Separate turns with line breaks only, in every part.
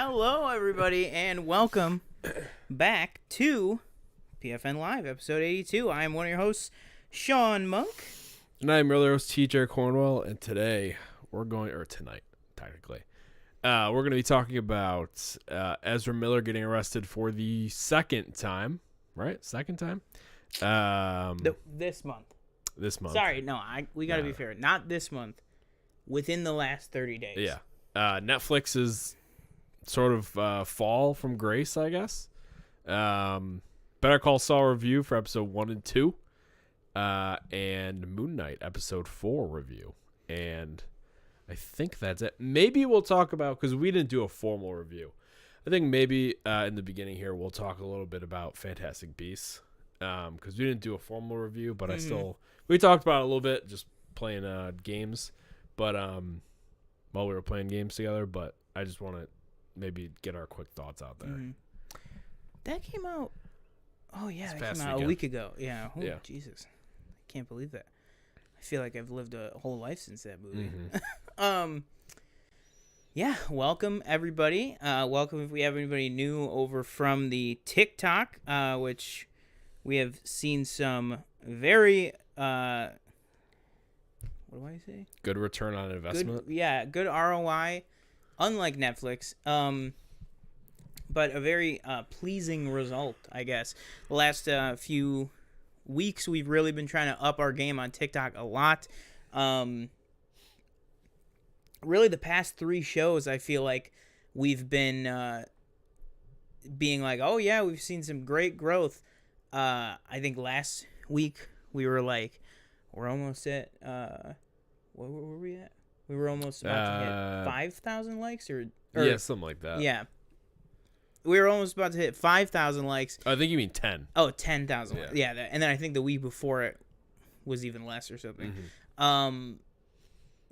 Hello, everybody, and welcome back to PFN Live, episode 82. I am one of your hosts, Sean Monk.
And I'm your host, TJ Cornwell, and tonight, we're going to be talking about Ezra Miller getting arrested for the second time, right? Second time?
This month.
This month.
Sorry, no, we got to be fair. Not this month. Within the last 30 days.
Yeah. Netflix's sort of fall from grace, I guess. Better Call Saul review for episode 1 and 2. And Moon Knight episode 4 review. And I think that's it. Maybe we'll talk about, because we didn't do a formal review. I think maybe in the beginning here we'll talk a little bit about Fantastic Beasts. Because we didn't do a formal review, but we talked about it a little bit, just playing games. But while we were playing games together, but I just want to maybe get our quick thoughts out there.
That came out. Oh yeah,
This
that
past
came out
weekend.
a week ago. Yeah. Oh,
Yeah.
Jesus, I can't believe that. I feel like I've lived a whole life since that movie. Yeah. Welcome everybody. Welcome if we have anybody new over from the TikTok, which we have seen some very. What do I say?
Good return on investment.
Good ROI, unlike Netflix. But a very pleasing result, I guess. The last few weeks, we've really been trying to up our game on TikTok a lot. Really, the past 3 shows, I feel like we've been being like, oh yeah, we've seen some great growth. I think last week we were like, we're almost at what were we at? We were almost about to hit 5,000 likes, or
yeah, something like that.
Yeah, we were almost about to hit 5,000 likes.
I think you mean 10.
Oh, 10,000.
Yeah.
And then I think the week before it was even less or something.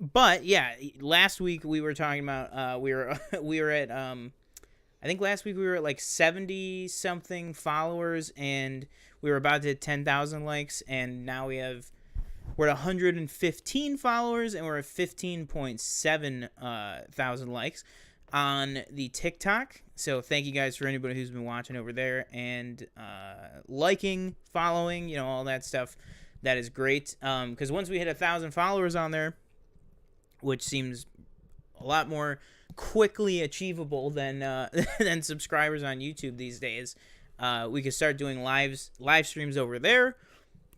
But yeah, last week we were talking about we were at I think last week we were at like 70 something followers, and we were about to hit 10,000 likes, and now we're at 115 followers, and we're at 15.7 thousand likes on the TikTok. So thank you guys for anybody who's been watching over there and liking, following, all that stuff. That is great. Because once we hit 1,000 followers on there, which seems a lot more quickly achievable than than subscribers on YouTube these days, we could start doing live streams over there,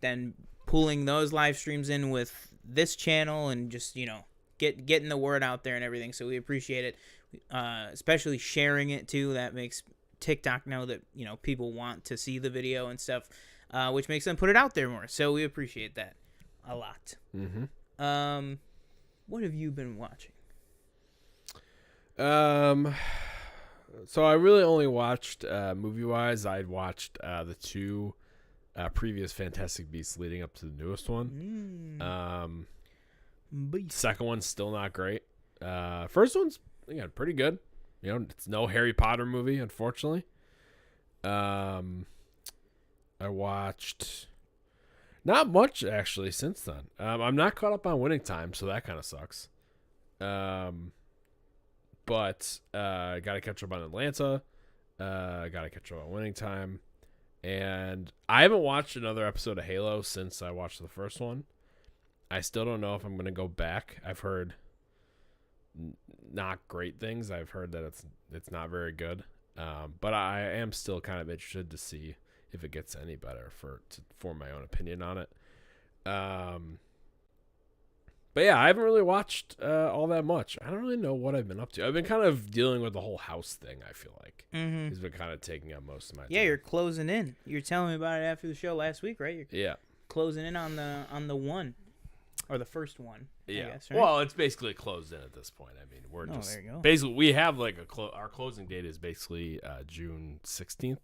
then pulling those live streams in with this channel, and just getting the word out there and everything. So we appreciate it, especially sharing it too. That makes TikTok know that people want to see the video and stuff, which makes them put it out there more. So we appreciate that a lot. What have you been watching?
So I really only watched movie-wise. I'd watched the 2 previous Fantastic Beasts leading up to the newest one. Second one's still not great. First one's pretty good. It's no Harry Potter movie, unfortunately. I watched not much actually since then. I'm not caught up on Winning Time, so that kind of sucks. But got to catch up on Atlanta. Got to catch up on Winning Time. And I haven't watched another episode of Halo since I watched the first one. I still don't know if I'm going to go back. I've heard not great things. I've heard that it's not very good. But I am still kind of interested to see if it gets any better to form my own opinion on it. But yeah, I haven't really watched all that much. I don't really know what I've been up to. I've been kind of dealing with the whole house thing, I feel like. It's been kind of taking up most of my time.
Yeah, you're closing in. You were telling me about it after the show last week, right? You're closing in on the one. Or the first one,
yeah.
I guess, right?
Well, it's basically closed in at this point. I mean, we're just
there you go.
Basically we have like our closing date is basically June 16th.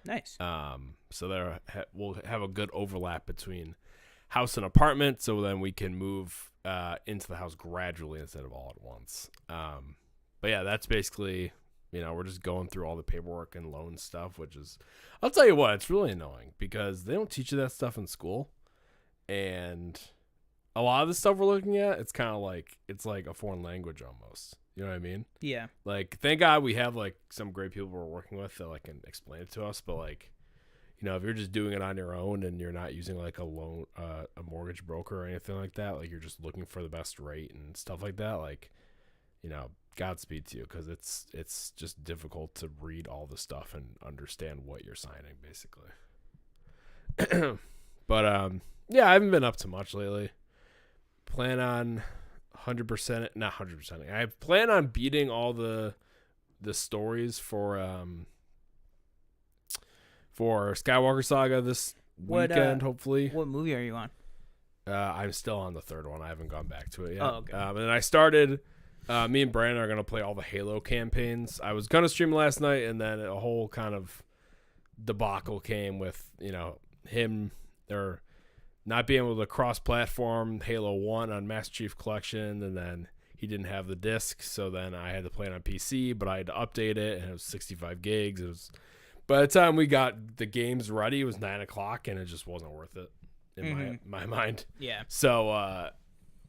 Nice.
So we'll have a good overlap between house and apartment, so then we can move into the house gradually instead of all at once. But yeah, that's basically, we're just going through all the paperwork and loan stuff, which is, I'll tell you what, it's really annoying because they don't teach you that stuff in school, and a lot of the stuff we're looking at, it's kind of like, it's like a foreign language almost. You know what I mean?
Yeah.
Like, thank God we have like some great people we're working with that like can explain it to us. But like, you know, if you're just doing it on your own and you're not using like a loan, a mortgage broker or anything like that, like you're just looking for the best rate and stuff like that, like, you know, Godspeed to you, because it's just difficult to read all the stuff and understand what you're signing, basically. But yeah, I haven't been up to much lately. Plan on 100%, not 100%. I plan on beating all the stories for Skywalker Saga this weekend, hopefully.
What movie are you on?
I'm still on the third one. I haven't gone back to it yet.
Oh, okay.
And I started. Me and Brandon are gonna play all the Halo campaigns. I was gonna stream last night, and then a whole kind of debacle came with, you know, him or not being able to cross-platform Halo 1 on Master Chief Collection, and then he didn't have the disc, so then I had to play it on PC, but I had to update it, and it was 65 gigs. It was, by the time we got the games ready, it was 9 o'clock, and it just wasn't worth it in my mind.
Yeah.
So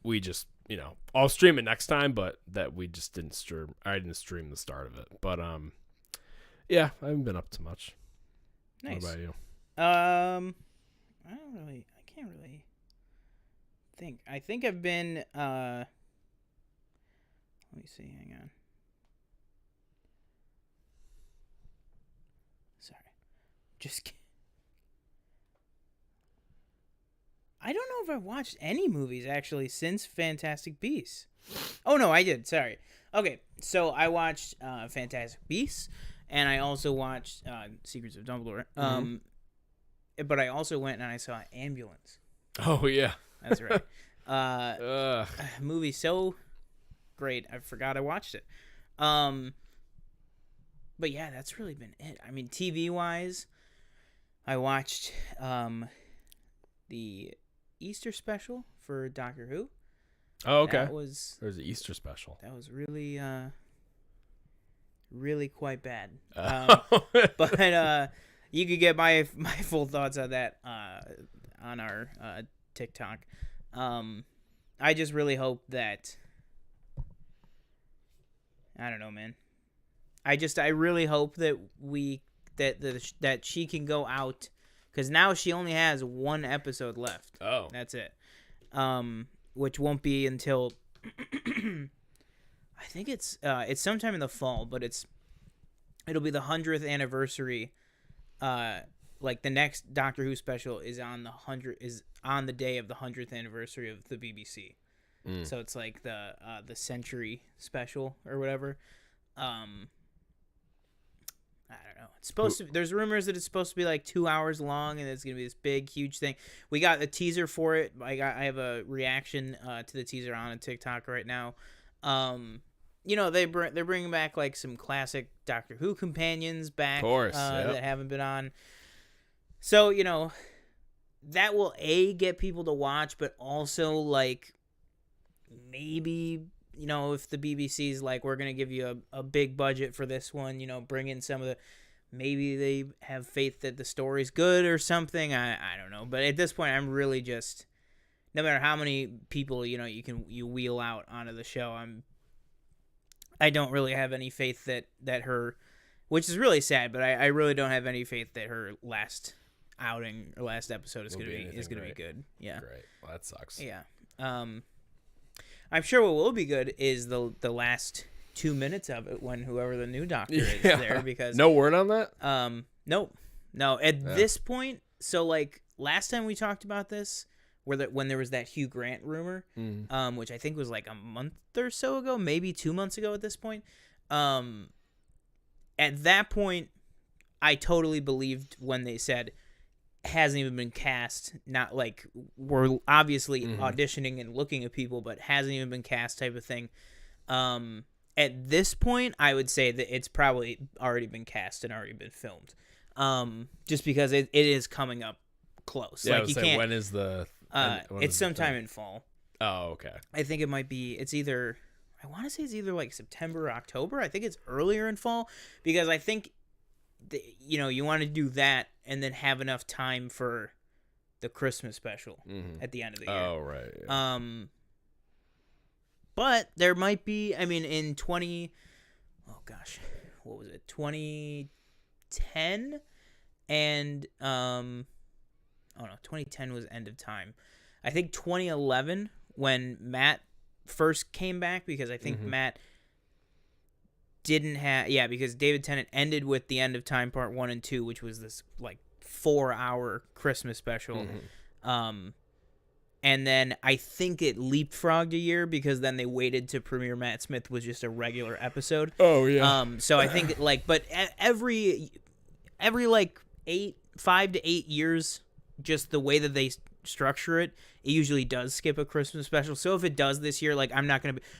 we just, you know, I'll stream it next time, but that we just didn't stream. I didn't stream the start of it, but yeah, I haven't been up to much.
Nice.
What about you?
I can't really think. I think I've been let me see, hang on. Sorry. Just I don't know if I've watched any movies actually since Fantastic Beasts. Oh no, I did. Sorry. Okay, so I watched Fantastic Beasts, and I also watched Secrets of Dumbledore. But I also went and I saw Ambulance.
Oh yeah,
that's right. Movie so great, I forgot I watched it. But yeah, that's really been it. I mean, TV wise, I watched the Easter special for Doctor Who.
Oh, okay.
There's
an Easter special.
That was really really quite bad. But you could get my full thoughts on that on our TikTok. I just really hope that, I don't know, man. I really hope that that she can go out, because now she only has one episode left.
Oh,
that's it. Which won't be until I think it's sometime in the fall, but it'll be the 100th anniversary. Like the next Doctor Who special is on the day of the 100th anniversary of the BBC. So it's like the century special or whatever. I don't know. It's supposed to. There's rumors that it's supposed to be like 2 hours long, and it's gonna be this big, huge thing. We got a teaser for it. I have a reaction to the teaser on a TikTok right now. You know, they're bringing back like some classic Doctor Who companions back,
of course,
that haven't been on. So, you know, that will get people to watch, but also like maybe, you know, if the BBC's like, we're gonna give you a big budget for this one, you know, bring in some of the, maybe they have faith that the story's good or something. I don't know, but at this point, I'm really just, no matter how many people, you know, you wheel out onto the show, I don't really have any faith that her, which is really sad, but I really don't have any faith that her last outing or last episode is gonna be good. Yeah.
Great. Well, that sucks.
Yeah. I'm sure what will be good is the last 2 minutes of it when whoever the new doctor is there, because
no word on that.
Nope. No. At this point, so like last time we talked about this, when there was that Hugh Grant rumor, which I think was like a month or so ago, maybe 2 months ago at this point. At that point, I totally believed when they said hasn't even been cast, not like we're obviously auditioning and looking at people, but hasn't even been cast type of thing. At this point, I would say that it's probably already been cast and already been filmed, just because it is coming up close.
Yeah,
like you can't.
When is the?
It's sometime in fall.
Oh, okay.
I think it might be. It's either. I want to say it's either like September or October. I think it's earlier in fall, because I think, you know, you want to do that and then have enough time for the Christmas special at the end of the year.
Oh, right. Yeah.
But there might be, I mean, what was it, 2010, and 2010 was End of Time. I think 2011 when Matt first came back, because I think Matt didn't have, because David Tennant ended with the End of Time Part 1 and 2, which was this like 4-hour Christmas special. And then I think it leapfrogged a year because then they waited to premiere Matt Smith was just a regular episode.
Oh yeah.
So I think but every like 5 to 8 years, just the way that they structure it, it usually does skip a Christmas special. So if it does this year, like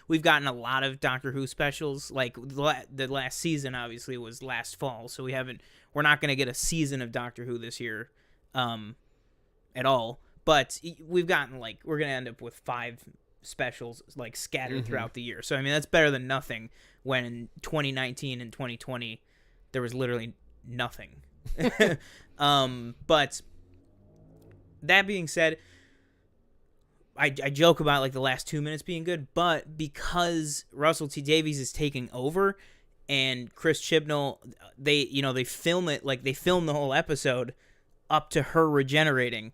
we've gotten a lot of Doctor Who specials. Like the last season obviously was last fall, so we're not gonna get a season of Doctor Who this year, at all. But we're going to end up with 5 specials like scattered throughout the year. So, I mean, that's better than nothing when in 2019 and 2020, there was literally nothing. But that being said, I joke about like the last 2 minutes being good, but because Russell T Davies is taking over and Chris Chibnall, they film it, like they film the whole episode up to her regenerating.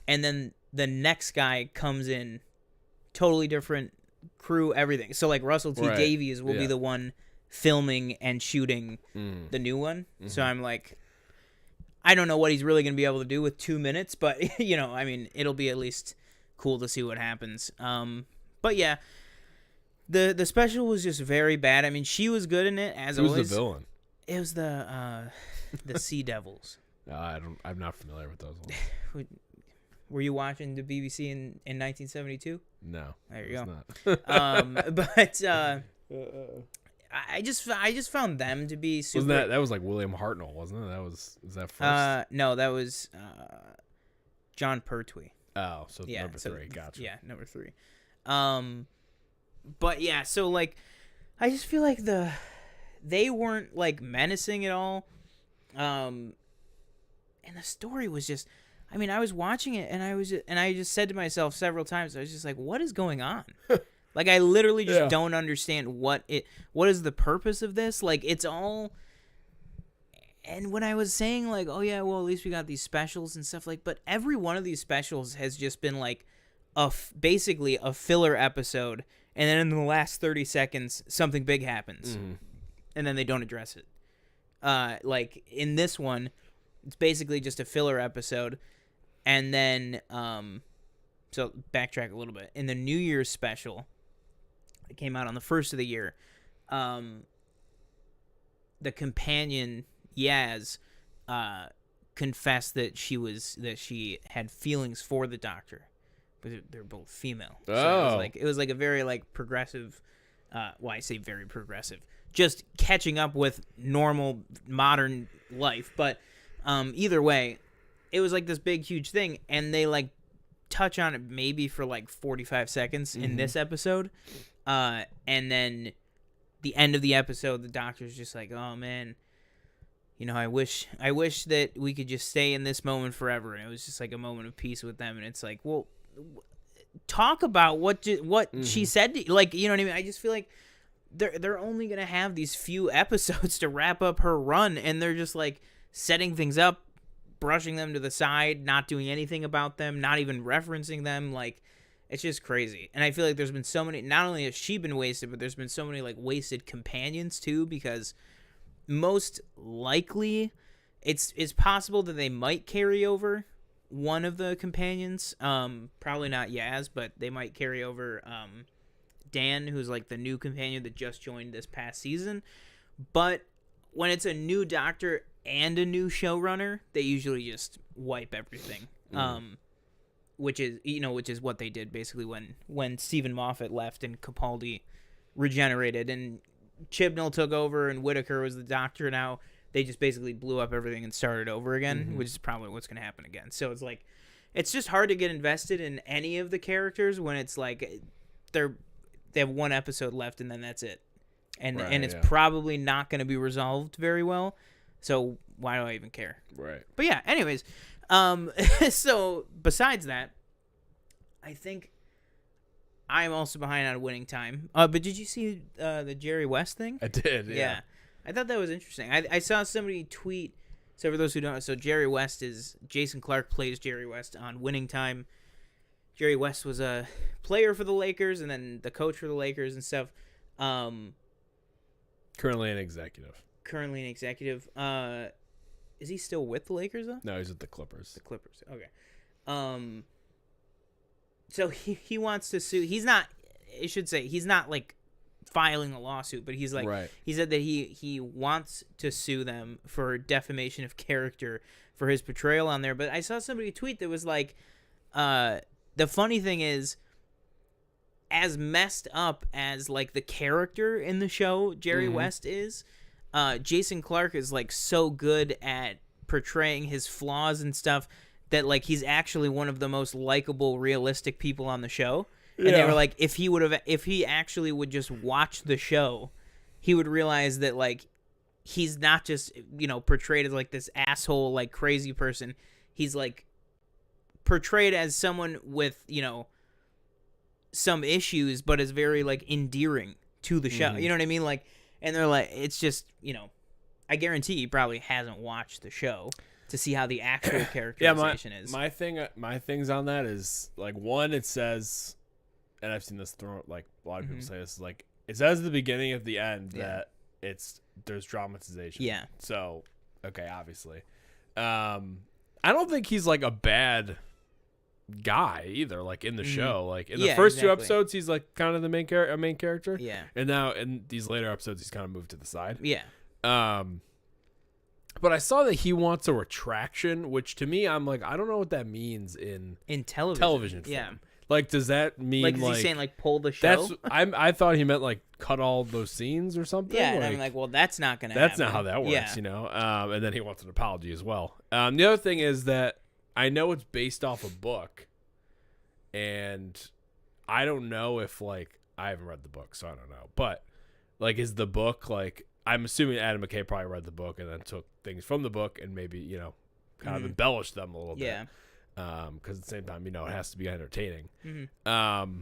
And then the next guy comes in, totally different crew, everything. So like Russell T Davies will be the one filming and shooting the new one. So I'm like, I don't know what he's really going to be able to do with 2 minutes, but I mean, it'll be at least cool to see what happens. But yeah, the special was just very bad. I mean, she was good in it as always.
Who's the villain?
It was the Sea Devils.
I'm not familiar with those ones.
Were you watching the BBC in 1972?
No.
There you go.
Not.
But I just found them to be super.
Wasn't that was like William Hartnell, wasn't it? Was that first?
No, that was John Pertwee.
Oh, so number 3. Gotcha.
Yeah, number 3. But yeah, so like, I just feel like they weren't like menacing at all, and the story was just. I mean, I was watching it, and I just said to myself several times, I was just like, "What is going on?" Like, I literally just don't understand what is the purpose of this. Like, it's all. And when I was saying like, "Oh yeah, well at least we got these specials and stuff," like, but every one of these specials has just been like basically a filler episode, and then in the last 30 seconds, something big happens, and then they don't address it. Like in this one, it's basically just a filler episode. And then, so backtrack a little bit. In the New Year's special, it came out on the 1st of the year, the companion, Yaz, confessed that she had feelings for the Doctor. But they're both female.
Oh.
So it was like a very like progressive, I say very progressive, just catching up with normal modern life. But either way, it was like this big, huge thing, and they like touch on it maybe for like 45 seconds in this episode. And then the end of the episode, the Doctor's just like, "Oh man, I wish that we could just stay in this moment forever." And it was just like a moment of peace with them. And it's like, well, talk about what she said to you. Like, you know what I mean? I just feel like they're only going to have these few episodes to wrap up her run, and they're just like setting things up, brushing them to the side, not doing anything about them, not even referencing them. Like, it's just crazy. And I feel like there's been so many, not only has she been wasted, but there's been so many like wasted companions too, because most likely it's possible that they might carry over one of the companions. Probably not Yaz, but they might carry over Dan, who's like the new companion that just joined this past season. But when it's a new Doctor and a new showrunner, they usually just wipe everything. Which is what they did basically when Stephen Moffat left and Capaldi regenerated and Chibnall took over and Whittaker was the Doctor. Now they just basically blew up everything and started over again, which is probably what's going to happen again. So it's like, it's just hard to get invested in any of the characters when it's like they have one episode left and then that's it. And it's probably not going to be resolved very well. So why do I even care?
Right.
But yeah, anyways, so besides that, I think I'm also behind on Winning Time. But did you see the Jerry West thing?
I did. Yeah.
I thought that was interesting. I saw somebody tweet. So for those who don't know, so Jerry West is Jason Clarke plays Jerry West on Winning Time. Jerry West was a player for the Lakers and then the coach for the Lakers and stuff.
Currently an executive.
Is he still with the Lakers though?
No, he's with the Clippers.
The Clippers. Okay. So he wants to sue. He's not. I should say he's not like filing a lawsuit, but he's like he said that he wants to sue them for defamation of character for his portrayal on there. But I saw somebody tweet that was like, the funny thing is, as messed up as like the character in the show Jerry West is, Jason Clarke is like so good at portraying his flaws and stuff that like he's actually one of the most likable, realistic people on the show. And they were like, if he actually would just watch the show, he would realize that like he's not just, portrayed as like this asshole, like crazy person. He's like portrayed as someone with, some issues, but is very like endearing to the show. You know what I mean? Like, and they're like, it's just, I guarantee he probably hasn't watched the show to see how the actual characterization is.
My things on that is like, one, it says, and I've seen this thrown, like a lot of people say this, like it says at the beginning at the end that there's dramatization.
Yeah.
So okay, obviously, I don't think he's like a bad guy either. Like in the show, like in the first two episodes, he's like kind of the main character.
Yeah.
And now in these later episodes, he's kind of moved to the side.
Yeah.
But I saw that he wants a retraction, which to me, I'm like, I don't know what that means in television film.
Yeah.
Like, does that mean
like? Is he saying like pull the show?
I thought he meant like cut all those scenes or something.
Yeah, and I'm like, well, that's not gonna.
That's
happen.
not how that works, And then he wants an apology as well. The other thing is that I know it's based off a book, and I don't know if like I haven't read the book, so I don't know. But like, is the book like? I'm assuming Adam McKay probably read the book and then took things from the book and maybe kind of embellished them a little bit.
Yeah.
Because at the same time, it has to be entertaining.
Mm-hmm.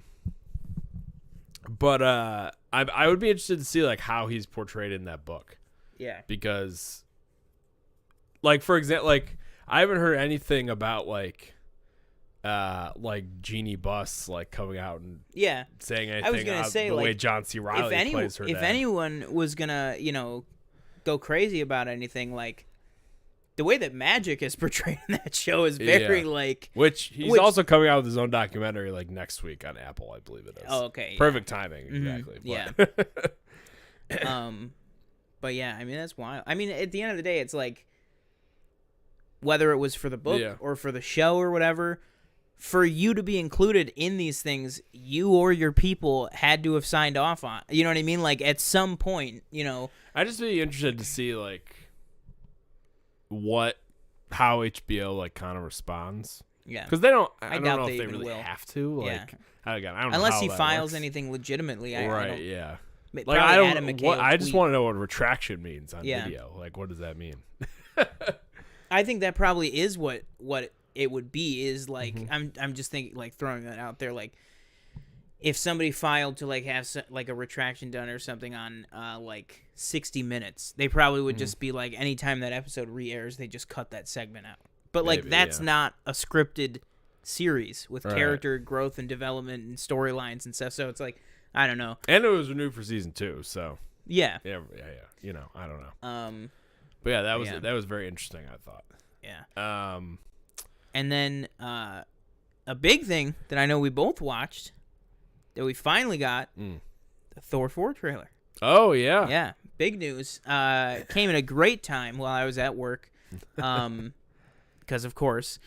But I would be interested to see like how he's portrayed in that book.
Yeah.
Because, like for example, like I haven't heard anything about like Jeannie Buss like coming out and saying anything.
I was gonna say
the
like,
way John C. Reilly plays her
if
dad.
anyone was gonna go crazy about anything, like the way that Magic is portrayed in that show is very like.
Which he's also coming out with his own documentary like next week on Apple, I believe it is.
Oh, okay.
Perfect timing, exactly.
Yeah. But yeah, I mean that's wild. I mean, at the end of the day, it's like whether it was for the book or for the show or whatever, for you to be included in these things, you or your people had to have signed off on. You know what I mean? Like at some point,
I'd just be interested to see like how HBO like kind of responds.
Yeah,
because they don't. I don't
doubt
know
they
if they
even
really
will.
have to. Like, again, I don't know
unless
how
he
that
files
works.
anything legitimately.
Right? Yeah.
Like
I don't.
Adam McKay
I just want to know what retraction means on video. Like, what does that mean?
I think that probably is what it would be. Is like I'm just thinking like throwing that out there. Like if somebody filed to like have like a retraction done or something on like 60 Minutes, they probably would just be like, anytime that episode re-airs, they just cut that segment out. But like that's not a scripted series with character growth and development and storylines and stuff. So it's like, I don't know.
And it was renewed for season 2, so
yeah.
I don't know. But yeah, that was very interesting, I thought.
Yeah. And then a big thing that I know we both watched that we finally got, the Thor 4 trailer.
Oh yeah.
Yeah. Big news. Came at a great time while I was at work. Because of course.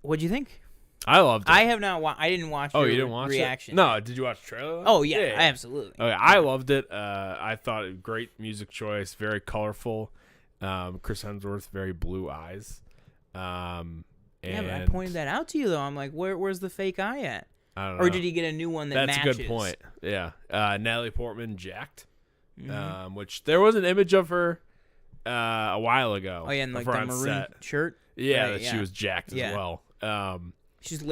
What'd you think?
I loved it.
I have not. I didn't watch.
Oh, you didn't watch
reaction.
It? No, did you watch the trailer?
Oh yeah, absolutely.
Okay, I loved it. I thought it great music choice, very colorful. Chris Hemsworth, very blue eyes.
But I pointed that out to you though. I'm like, where's the fake eye at?
I don't know.
Or did he get a new one that matches?
That's a good point. Yeah. Natalie Portman jacked, which there was an image of her a while ago.
Oh yeah, and like the maroon shirt.
Yeah, that she was jacked as well.
she's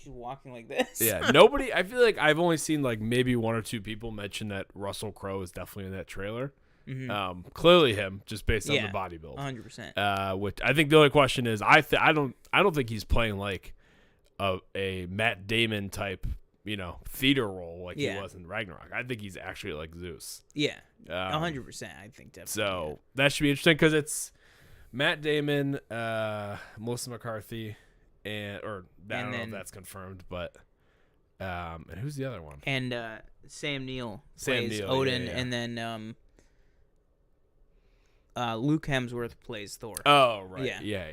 walking like this.
Yeah, nobody. I feel like I've only seen like maybe one or two people mention that Russell Crowe is definitely in that trailer.
Mm-hmm.
Clearly him, just based on the body build.
100%.
Which I think the only question is, I don't think he's playing like a Matt Damon type, theater role like he was in Ragnarok. I think he's actually like Zeus.
Yeah, 100%. I think definitely.
So that should be interesting because it's Matt Damon, Melissa McCarthy, I don't know if that's confirmed, but and who's the other one?
And Sam Neill plays Odin, and then Luke Hemsworth plays Thor.
Oh, right. Yeah.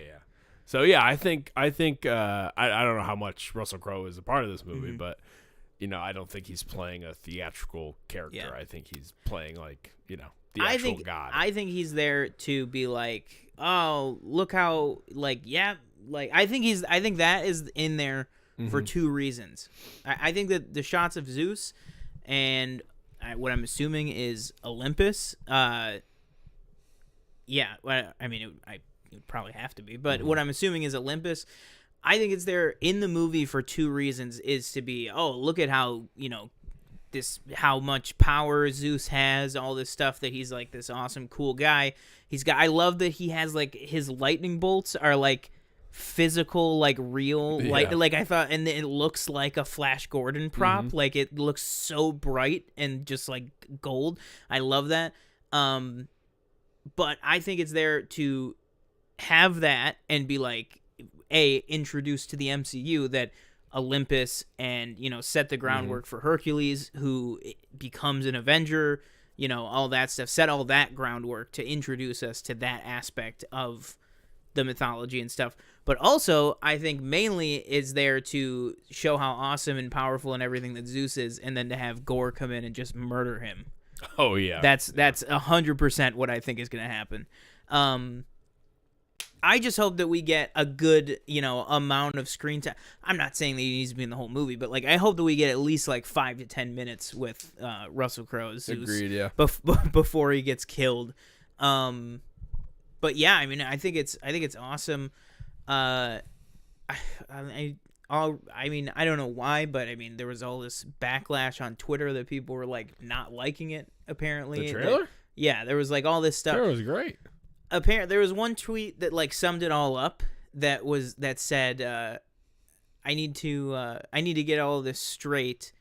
So yeah, I think I don't know how much Russell Crowe is a part of this movie, but I don't think he's playing a theatrical character. Yeah. I think he's playing like, the actual god.
I think he's there to be like, oh, look how I think that is in there for two reasons. I think that the shots of Zeus and what I'm assuming is Olympus. Yeah, well, I mean, it would probably have to be, but what I'm assuming is Olympus. I think it's there in the movie for two reasons: is to be, oh, look at how how much power Zeus has, all this stuff, that he's like this awesome, cool guy. I love that he has like his lightning bolts are like physical, like real light. Like I thought, and it looks like a Flash Gordon prop. Like it looks so bright and just like gold. I love that. But I think it's there to have that and be like, introduced to the MCU that Olympus and, set the groundwork for Hercules, who becomes an Avenger, all that stuff, set all that groundwork to introduce us to that aspect of the mythology and stuff. But also, I think mainly is there to show how awesome and powerful and everything that Zeus is, and then to have Gore come in and just murder him.
Oh yeah,
that's 100% what I think is going to happen. I just hope that we get a good, amount of screen time. I'm not saying that he needs to be in the whole movie, but like I hope that we get at least like 5 to 10 minutes with Russell Crowe.
Agreed. Yeah.
Before he gets killed. But yeah, I mean, I think it's awesome. I don't know why, but I mean, there was all this backlash on Twitter that people were like not liking it. Apparently,
the trailer.
There was like all this stuff.
The trailer was great.
Apparently, there was one tweet that like summed it all up. That said, I need to get all of this straight.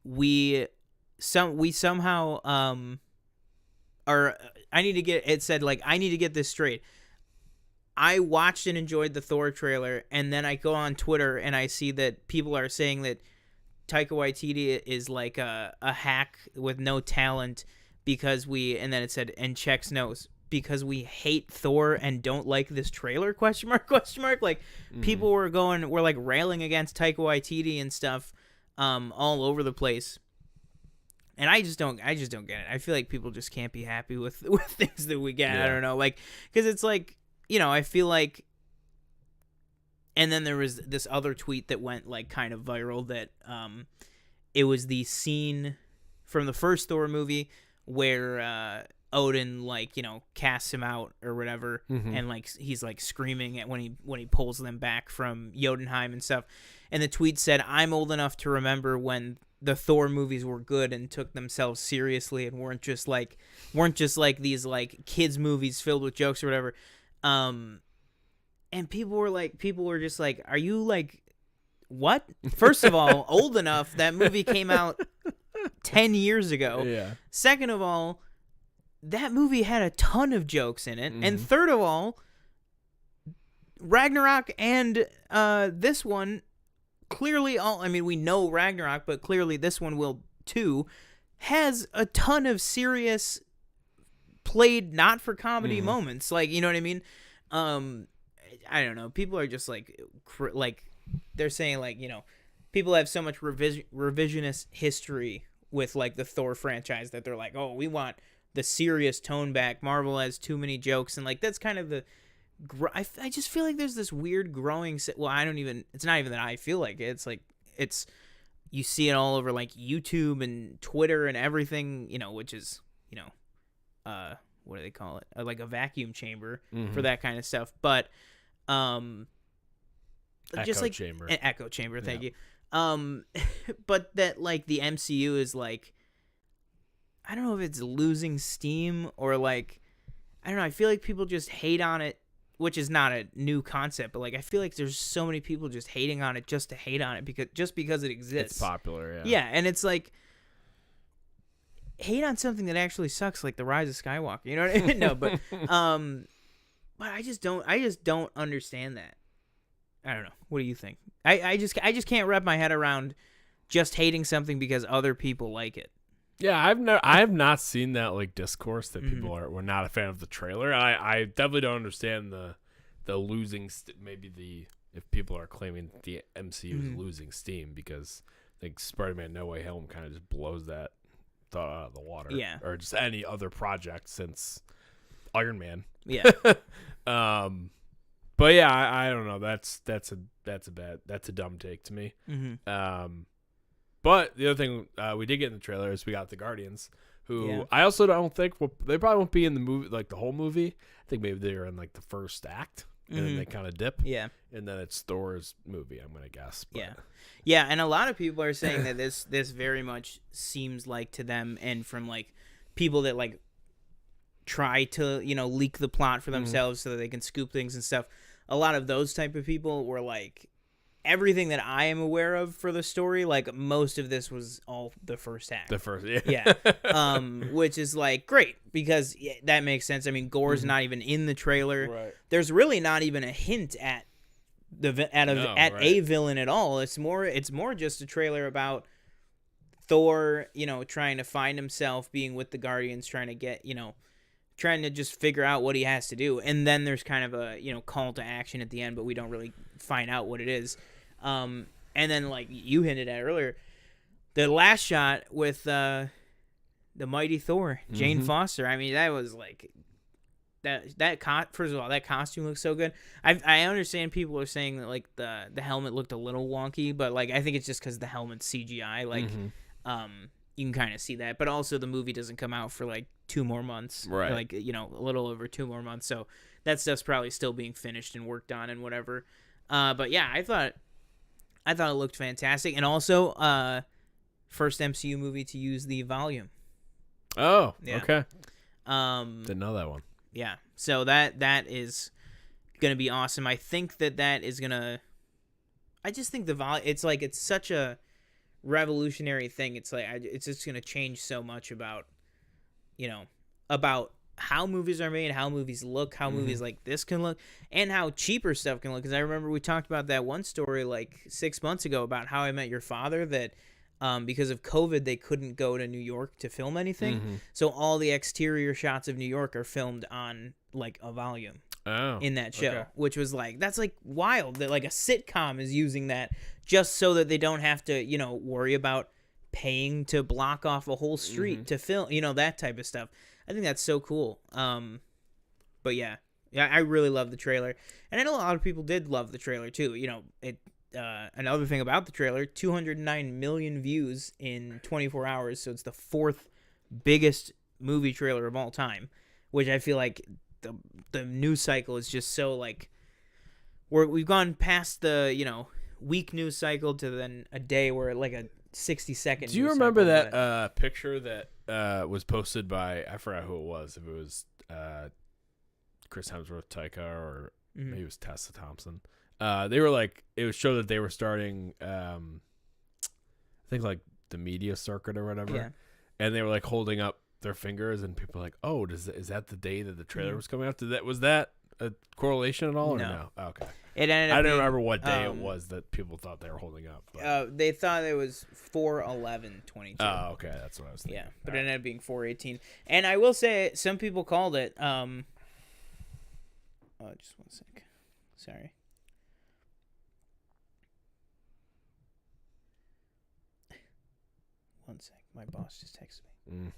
We somehow I need to get. It said like I need to get this straight. I watched and enjoyed the Thor trailer, and then I go on Twitter and I see that people are saying that Taika Waititi is like a hack with no talent and then it said, and checks knows, because we hate Thor and don't like this trailer, question mark. Like people were like railing against Taika Waititi and stuff all over the place. And I just don't get it. I feel like people just can't be happy with things that we get. Yeah. I don't know, like, because it's like, I feel like, and then there was this other tweet that went like kind of viral that it was the scene from the first Thor movie where Odin like casts him out or whatever, and like he's like screaming at when he pulls them back from Jotunheim and stuff. And the tweet said, "I'm old enough to remember when the Thor movies were good and took themselves seriously and weren't just like these like kids movies filled with jokes or whatever." And people were just like, "Are you like what?" First of all, old enough, that movie came out 10 years ago. Yeah. Second of all, that movie had a ton of jokes in it. And third of all, Ragnarok and this one clearly we know Ragnarok, but clearly this one will too, has a ton of serious played not for comedy moments. Like, you know what I mean? I don't know. People are just like they're saying like, people have so much revisionist history with like the Thor franchise that they're like, oh, we want the serious tone back. Marvel has too many jokes, and like that's kind of the. I just feel like there's this weird growing. Well, it's not even that I feel like it. It's like you see it all over like YouTube and Twitter and everything. Which is what do they call it? Like a vacuum chamber for that kind of stuff. But just like
chamber.
an echo chamber. Thank you. But that like the MCU is like, I don't know if it's losing steam or like, I don't know. I feel like people just hate on it, which is not a new concept, but like I feel like there's so many people just hating on it just to hate on it because it exists.
It's popular, yeah.
Yeah, and it's like hate on something that actually sucks, like The Rise of Skywalker. You know what I mean? No, but I just don't understand that. I don't know. What do you think? I just can't wrap my head around just hating something because other people like it.
Yeah, I have not seen that like discourse that people were not a fan of the trailer. I definitely don't understand the losing if people are claiming the MCU is losing steam, because I think Spider-Man No Way Home kind of just blows that thought out of the water.
Yeah. Or
just any other project since Iron Man.
Yeah.
But yeah, I don't know. That's a dumb take to me. But the other thing we did get in the trailer is we got the Guardians, who I also don't think they probably won't be in the movie, like the whole movie. I think maybe they're in like the first act, and then they kind of dip.
Yeah.
And then it's Thor's movie, I'm gonna guess. But.
Yeah. Yeah, and a lot of people are saying that this very much seems like to them, and from like people that like try to leak the plot for themselves so that they can scoop things and stuff. A lot of those type of people were like, everything that I am aware of for the story, like most of this was all the first act. Yeah. Which is like great, because that makes sense. I mean, Gore's not even in the trailer.
Right.
There's really not even a hint at a villain at all. It's more just a trailer about Thor, trying to find himself, being with the Guardians, trying to just figure out what he has to do. And then there's kind of a, call to action at the end, but we don't really find out what it is. And then, like you hinted at earlier, the last shot with the mighty Thor, Jane Foster. I mean, that was like first of all, that costume looks so good. I understand people are saying that like the helmet looked a little wonky, but like I think it's just because the helmet's CGI. Like, you can kind of see that, but also the movie doesn't come out for like 2 more months,
right?
Like, a little over 2 more months. So that stuff's probably still being finished and worked on and whatever. But yeah, I thought it looked fantastic. And also, first MCU movie to use the volume.
Oh,
yeah.
Okay. Didn't know that one.
Yeah. So that is going to be awesome. I think that is going to, I just think the volume, it's such a revolutionary thing. It's like it's just going to change so much about how movies are made, how movies look, how movies like this can look, and how cheaper stuff can look. Because I remember we talked about that one story like 6 months ago about How I Met Your Father, that because of COVID they couldn't go to New York to film anything, so all the exterior shots of New York are filmed on like a volume. In that show, which was like, that's like wild that like a sitcom is using that just so that they don't have to worry about paying to block off a whole street to film, that type of stuff. I think that's so cool. But yeah, I really love the trailer, and I know a lot of people did love the trailer too. Another thing about the trailer, 209 million views in 24 hours, so it's the 4th biggest movie trailer of all time, which I feel like the news cycle is just so like we've gone past the week news cycle to then a day where like a 60-second.
Do you remember that picture that was posted by, I forgot who it was, if it was Chris Hemsworth, Taika, or maybe it was Tessa Thompson. They were like, it was show that they were starting I think like the media circuit or whatever, and they were like holding up their fingers, and people were like, oh, is that the day that the trailer was coming out? Was that a correlation at all? Or no? Oh, okay.
It ended up
I don't remember what day it was that people thought they were holding up.
They thought it was 4/11/22.
Oh, okay, that's what I was thinking.
Yeah, but it ended up being 4/18. And I will say, some people called it. Just 1 sec. Sorry. One sec. My boss just texted me.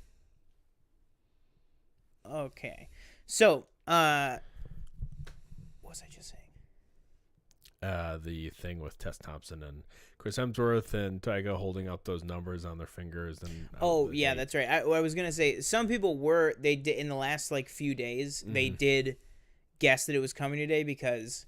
Okay. So, what was I just saying?
The thing with Tess Thompson and Chris Hemsworth and Taika holding up those numbers on their fingers. And
yeah, that's right. I was going to say, some people they did in the last like few days, they did guess that it was coming today because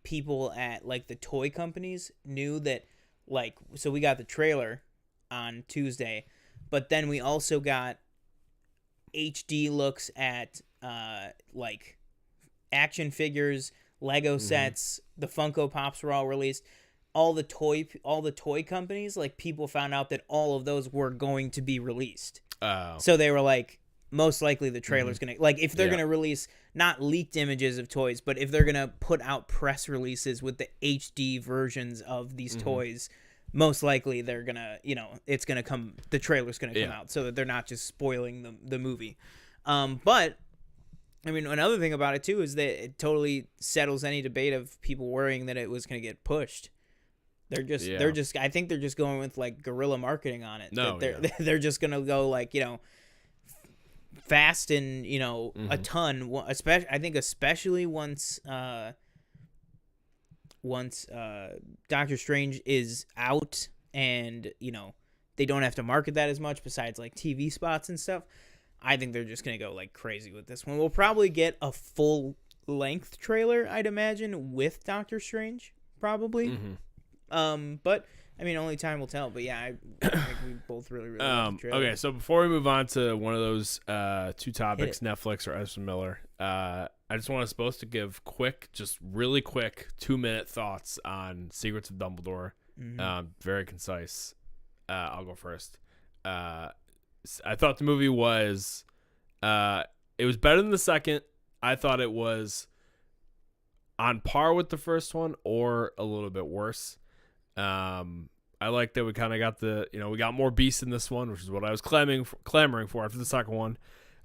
people at like the toy companies knew that, like, so we got the trailer on Tuesday, but then we also got HD looks at like action figures, Lego sets, the Funko Pops were all released. All the toy companies, like, people found out that all of those were going to be released.
Oh.
So they were like, most likely the trailer's gonna, like, if they're
Yeah.
gonna release not leaked images of toys, but if they're gonna put out press releases with the HD versions of these toys, most likely they're gonna, it's gonna come, the trailer's gonna come out, so that they're not just spoiling the movie. But I mean, another thing about it too is that it totally settles any debate of people worrying that it was gonna get pushed. They're just I think they're just going with like guerrilla marketing on it.
No,
they're just gonna go like, fast and a ton. Especially once Doctor Strange is out and they don't have to market that as much besides like TV spots and stuff. I think they're just gonna go like crazy with this one. We'll probably get a full length trailer, I'd imagine, with Doctor Strange probably. But I mean, only time will tell. But yeah, I think we both really like the trailer.
Okay, so before we move on to one of those two topics, Netflix or Ezra Miller, I just want to give really quick 2-minute thoughts on Secrets of Dumbledore. Very concise. I'll go first. I thought the movie was it was better than the second. I thought it was on par with the first one or a little bit worse. I like that we kind of got we got more beasts in this one, which is what I was clamoring for after the second one.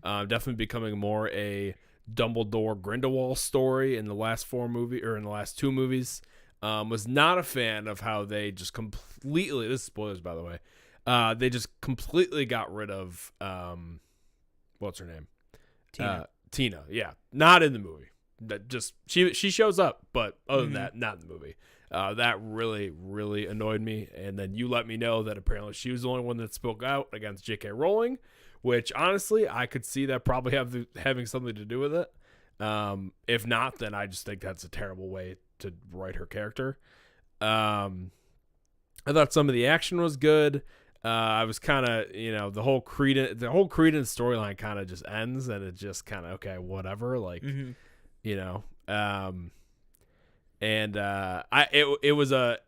Definitely becoming more a Dumbledore Grindelwald story in the last two movies. Was not a fan of how they just completely, this is spoilers by the way, they just completely got rid of what's her name? Tina, yeah, not in the movie. That just she shows up, but other than that, not in the movie. That really, really annoyed me. And then you let me know that apparently she was the only one that spoke out against J.K. Rowling, which honestly I could see that probably having something to do with it. If not, then I just think that's a terrible way to write her character. I thought some of the action was good. I was kind of, the whole Credence storyline kind of just ends, and it just kind of okay, whatever, like, and it was a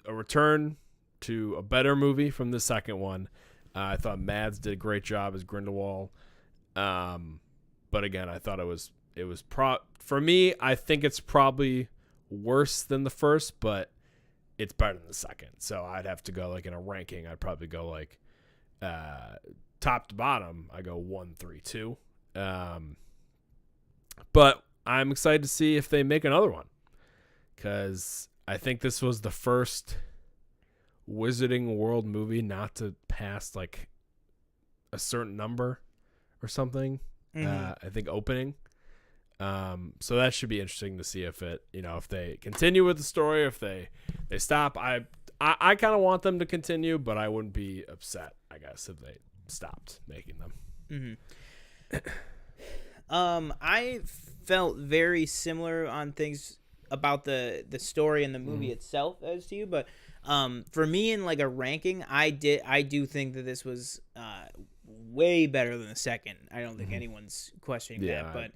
return to a better movie from the second one. I thought Mads did a great job as Grindelwald. But again, I thought it was for me, I think it's probably worse than the first, but it's better than the second. So I'd have to go like in a ranking. I'd probably go like top to bottom. I go 1, 3, 2. But I'm excited to see if they make another one, because I think this was the first Wizarding World movie not to pass like a certain number or something. I think opening. So that should be interesting to see if it, if they continue with the story, if they stop. I kind of want them to continue, but I wouldn't be upset, I guess, if they stopped making them.
I felt very similar on things about the story and the movie itself as to you, but for me in like a ranking, I do think that this was way better than the second. I don't think anyone's questioning that, but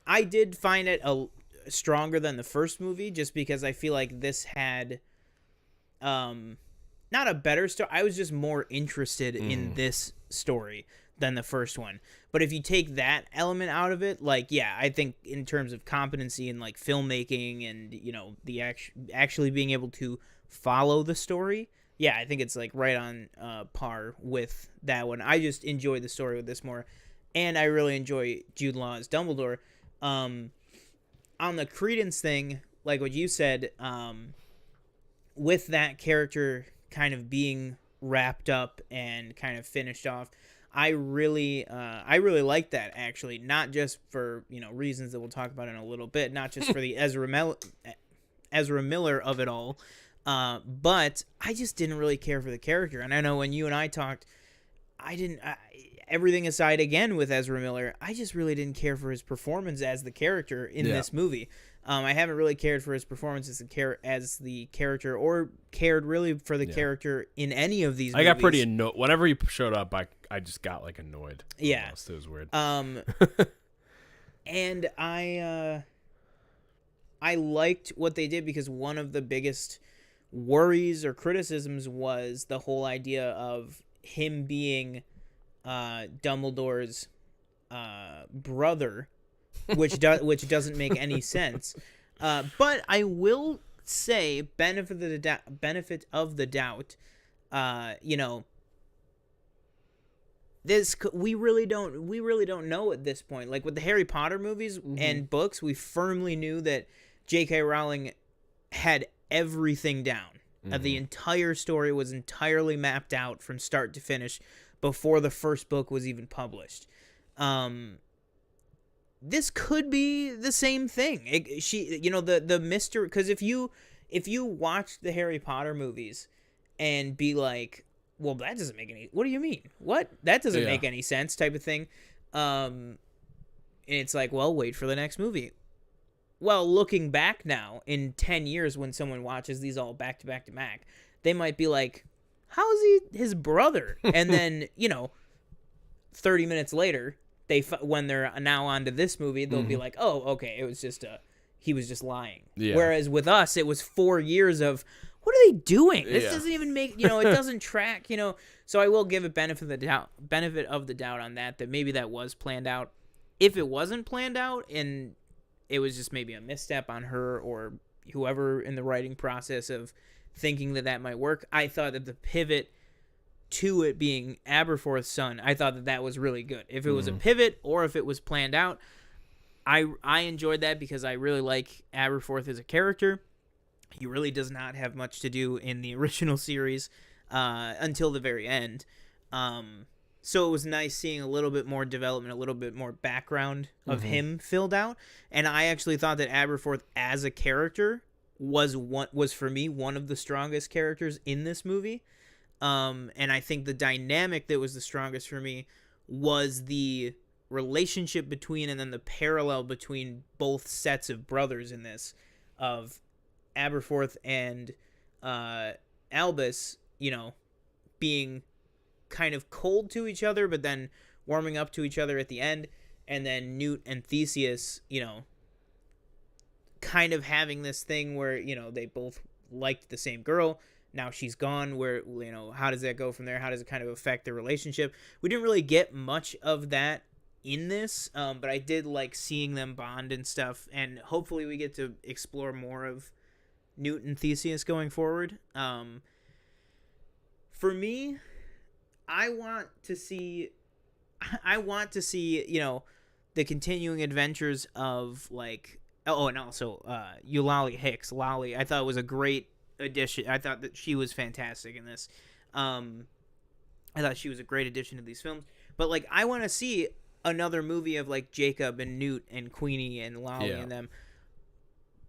I did find it stronger than the first movie, just because I feel like this had not a better story. I was just more interested in this story than the first one. But if you take that element out of it, like, yeah, I think in terms of competency in like filmmaking and, the actually being able to follow the story, yeah, I think it's like right on par with that one. I just enjoy the story with this more, and I really enjoy Jude Law as Dumbledore. On the Credence thing, like what you said, with that character kind of being wrapped up and kind of finished off, I really like that, actually. Not just for reasons that we'll talk about in a little bit, not just for the Ezra Miller of it all. But I just didn't really care for the character. And I know when you and I talked, everything aside, again with Ezra Miller, I just really didn't care for his performance as the character in this movie. I haven't really cared for his performance as the character, or cared really for the character in any of these movies.
I got pretty annoyed. Whenever he showed up, I just got like annoyed.
Yeah.
Almost. It was weird.
And I liked what they did, because one of the biggest worries or criticisms was the whole idea of him being Dumbledore's brother, which doesn't make any sense. But I will say, benefit of the doubt, this we really don't know at this point. Like with the Harry Potter movies and books, we firmly knew that J.K. Rowling had everything down. The entire story was entirely mapped out from start to finish before the first book was even published. This could be the same thing. The mystery, because if you watch the Harry Potter movies and be like, well, that doesn't make any, what do you mean? What? That doesn't make any sense, type of thing. And it's like, well, wait for the next movie. Well, looking back now, in 10 years, when someone watches these all back to back to back, they might be like, how is he his brother? And then, 30 minutes later, when they're now on to this movie, they'll be like, oh, okay, it was just he was just lying. Yeah. Whereas with us, it was 4 years of, what are they doing? This doesn't even make, it doesn't track, So I will give it benefit of the doubt on that maybe that was planned out. If it wasn't planned out and it was just maybe a misstep on her or whoever in the writing process of thinking that might work, I thought that the pivot to it being Aberforth's son, I thought that was really good. If it was a pivot or if it was planned out, I enjoyed that, because I really like Aberforth as a character. He really does not have much to do in the original series until the very end. So it was nice seeing a little bit more development, a little bit more background of him filled out. And I actually thought that Aberforth as a character was for me one of the strongest characters in this movie. And I think the dynamic that was the strongest for me was the relationship between, and then the parallel between both sets of brothers in this, of Aberforth and Albus, being kind of cold to each other, but then warming up to each other at the end, and then Newt and Theseus, kind of having this thing where, they both liked the same girl. Now she's gone, where, how does that go from there? How does it kind of affect their relationship? We didn't really get much of that in this, but I did like seeing them bond and stuff, and hopefully we get to explore more of Newt and Theseus going forward. For me, I want to see, the continuing adventures of, like, and also Eulalie Hicks, Lolly. I thought was a great addition. I thought that she was fantastic in this. I thought she was a great addition to these films. But, like, I want to see another movie of, like, Jacob and Newt and Queenie and Lolly and them.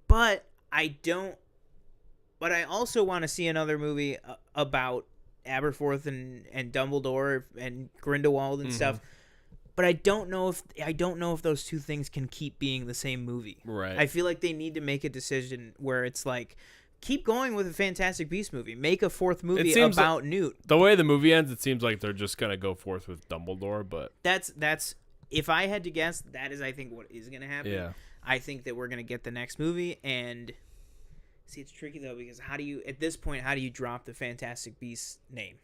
But I also want to see another movie about Aberforth and Dumbledore and Grindelwald and stuff. But I don't know if those two things can keep being the same movie.
Right.
I feel like they need to make a decision where it's like, keep going with a Fantastic Beasts movie. Make a fourth movie about Newt.
The way the movie ends, it seems like they're just gonna go forth with Dumbledore. But
that's if I had to guess, that is, I think, what is gonna happen. Yeah. I think that we're gonna get the next movie, and see, it's tricky though, because how do you drop the Fantastic Beasts name?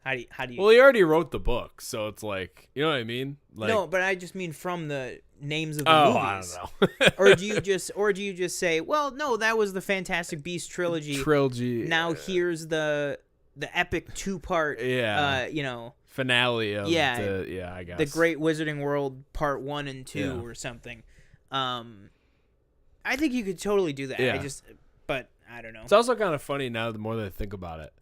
How do you?
Well, he already wrote the book, so it's like, you know what I mean? Like,
no, but I just mean from the names of the movies.
I don't know.
or do you just say, well, no, that was the Fantastic Beasts trilogy. Now here's the epic 2-part
finale of I guess.
The Great Wizarding World Part 1 and 2 or something. I think you could totally do that.
Yeah.
But I don't know.
It's also kind of funny now, the more that I think about it.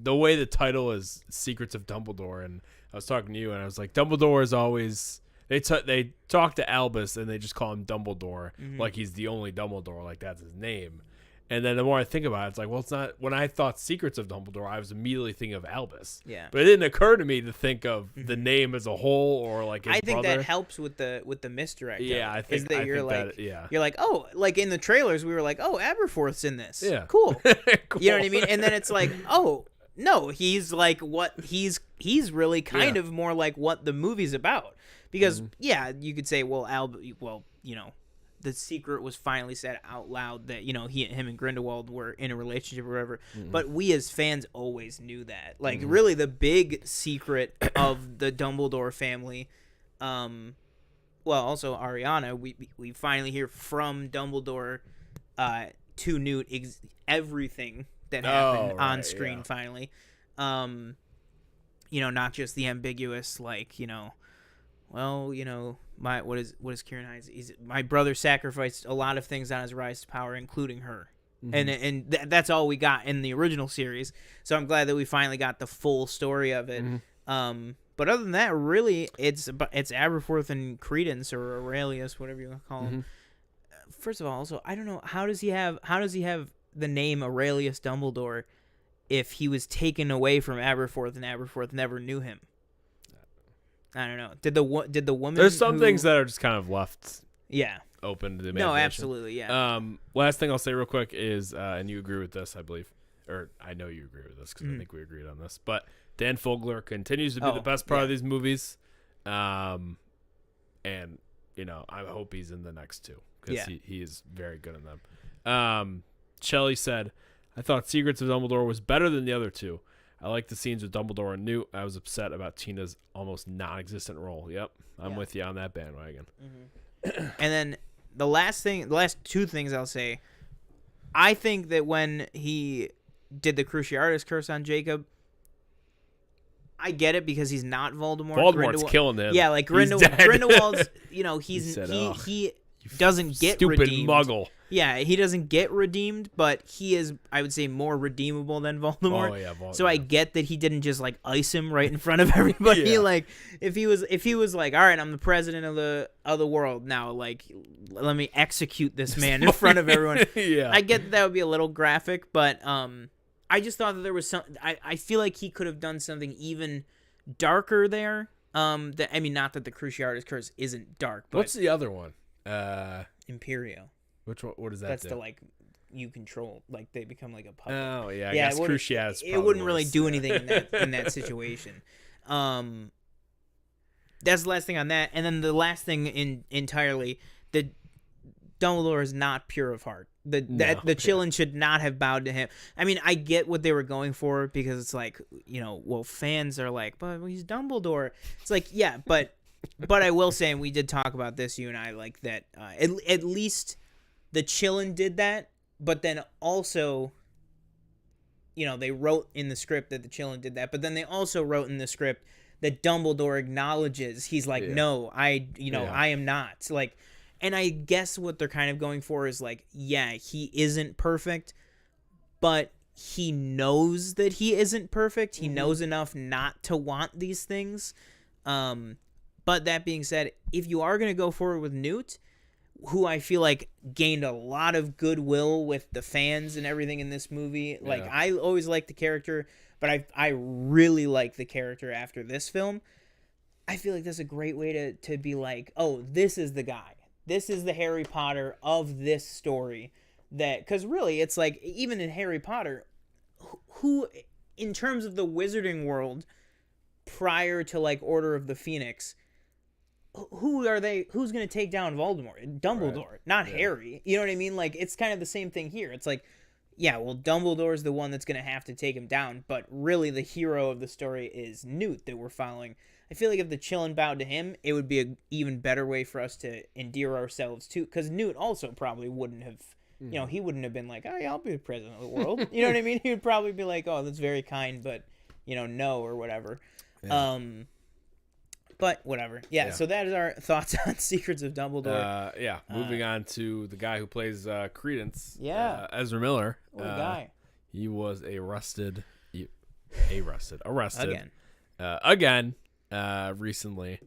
The way the title is Secrets of Dumbledore, and I was talking to you, and I was like, Dumbledore is always they talk to Albus and they just call him Dumbledore, like he's the only Dumbledore, like that's his name. And then the more I think about it, it's like, well, it's not. When I thought Secrets of Dumbledore, I was immediately thinking of Albus.
Yeah.
But it didn't occur to me to think of the name as a whole or like his
I think
brother.
that helps with the misdirect.
Yeah, I think
that you're
think
like,
that, yeah.
you're like, oh, like in the trailers, we were like, oh, Aberforth's in this.
Yeah.
Cool.
Cool.
You know what I mean? And then it's like, oh, no, he's like what he's really kind of more like what the movie's about. Because yeah, you could say, well, you know, the secret was finally said out loud that, you know, him and Grindelwald were in a relationship or whatever. But we as fans always knew that. Like, really, the big secret of the Dumbledore family, well, also Ariana, we finally hear from Dumbledore to Newt everything that happened on screen finally. You know, not just the ambiguous, like, you know, well, you know, what is Kieran Hines? My brother sacrificed a lot of things on his rise to power, including her, and that's all we got in the original series. So I'm glad that we finally got the full story of it. But other than that, really, it's Aberforth and Credence or Aurelius, whatever you want to call him. First of all, also, I don't know, how does he have the name Aurelius Dumbledore if he was taken away from Aberforth and Aberforth never knew him? I don't know. Did the woman?
There's some things that are just kind of left.
Yeah.
Open to the imagination.
No, absolutely. Yeah.
Last thing I'll say real quick is, and you agree with this, I believe, or I know you agree with this because I think we agreed on this. But Dan Fogler continues to be the best part of these movies, and you know, I hope he's in the next two because he is very good in them. Shelley said, "I thought Secrets of Dumbledore was better than the other two. I like the scenes with Dumbledore and Newt. I was upset about Tina's almost non-existent role." Yep, I'm with you on that bandwagon.
And then the last two things I'll say, I think that when he did the Cruciatus curse on Jacob, I get it because he's not Voldemort.
Voldemort's killing him.
Yeah, like Grindelwald's, you know, he doesn't get
stupid
redeemed.
Muggle.
Yeah, he doesn't get redeemed, but he is, I would say, more redeemable than Voldemort.
Oh yeah, Voldemort.
So I get that he didn't just like ice him right in front of everybody. Like if he was like, all right, I'm the president of the world now, like let me execute this man in front of everyone. I get that would be a little graphic, but I just thought that there was some. I feel like he could have done something even darker there. That, I mean, not that the Cruciatus curse isn't dark, but
what's the other one?
Imperio.
Which one? What is that?
That's
do?
the like you control, like they become like a puppet.
Oh yeah, I guess Cruciatus.
It wouldn't really do anything in that situation. That's the last thing on that, and then the last thing entirely, the Dumbledore is not pure of heart. The Chillin should not have bowed to him. I mean, I get what they were going for because it's like, you know, well, fans are like, but he's Dumbledore. It's like, yeah, but I will say, and we did talk about this, you and I, like that. At least the Chillin did that, but then also, you know, they wrote in the script that the Chillin did that, but then they also wrote in the script that Dumbledore acknowledges he's like, no, I am not, like. And I guess what they're kind of going for is like, yeah, he isn't perfect, but he knows that he isn't perfect. He knows enough not to want these things. But that being said, if you are going to go forward with Newt, who I feel like gained a lot of goodwill with the fans and everything in this movie. Like, I always liked the character, but I really like the character after this film. I feel like that's a great way to be like, oh, this is the guy. This is the Harry Potter of this story. That, because really, it's like, even in Harry Potter, who, in terms of the wizarding world, prior to, like, Order of the Phoenix, who are they? Who's going to take down Voldemort? Dumbledore, not Harry. You know what I mean? Like, it's kind of the same thing here. It's like, yeah, well, Dumbledore's the one that's going to have to take him down, but really the hero of the story is Newt that we're following. I feel like if the Chillin bowed to him, it would be an even better way for us to endear ourselves to, because Newt also probably wouldn't have, you know, he wouldn't have been like, oh, yeah, I'll be the president of the world. You know what I mean? He would probably be like, oh, that's very kind, but, you know, no, or whatever. Yeah. But whatever. Yeah, so that is our thoughts on Secrets of Dumbledore.
Moving on to the guy who plays Credence.
Yeah.
Ezra Miller.
What a guy.
He was arrested
Again.
Recently.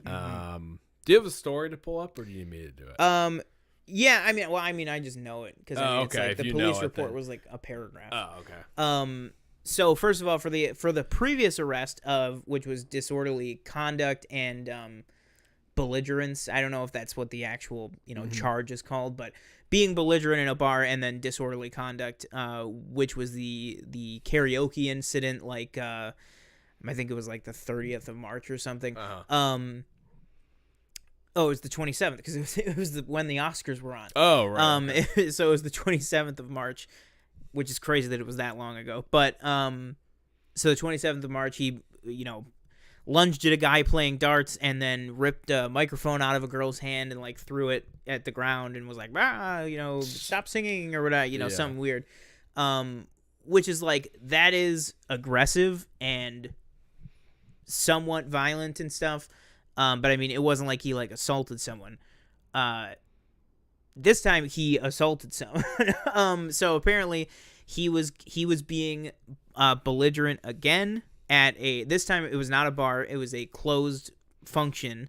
Do you have a story to pull up, or do you need me to do it?
Yeah, I mean, I just know it because it's
okay.
like
If
the
you
police
know it,
report
then-
was like a paragraph.
Oh, okay.
So first of all, for the previous arrest of which was disorderly conduct and belligerence. I don't know if that's what the actual charge is called, but being belligerent in a bar and then disorderly conduct, which was the karaoke incident, like I think it was like the 30th of March or something. Oh, it was the 27th because it was when the Oscars were on.
Oh, right. Okay.
So it was the 27th of March, which is crazy that it was that long ago. But so the 27th of March, he lunged at a guy playing darts and then ripped a microphone out of a girl's hand and like threw it at the ground and was like, stop singing or whatever, something weird. Which is like, that is aggressive and somewhat violent and stuff. But I mean, it wasn't like he like assaulted someone. This time he assaulted someone. So apparently he was being belligerent again at this time it was not a bar, it was a closed function.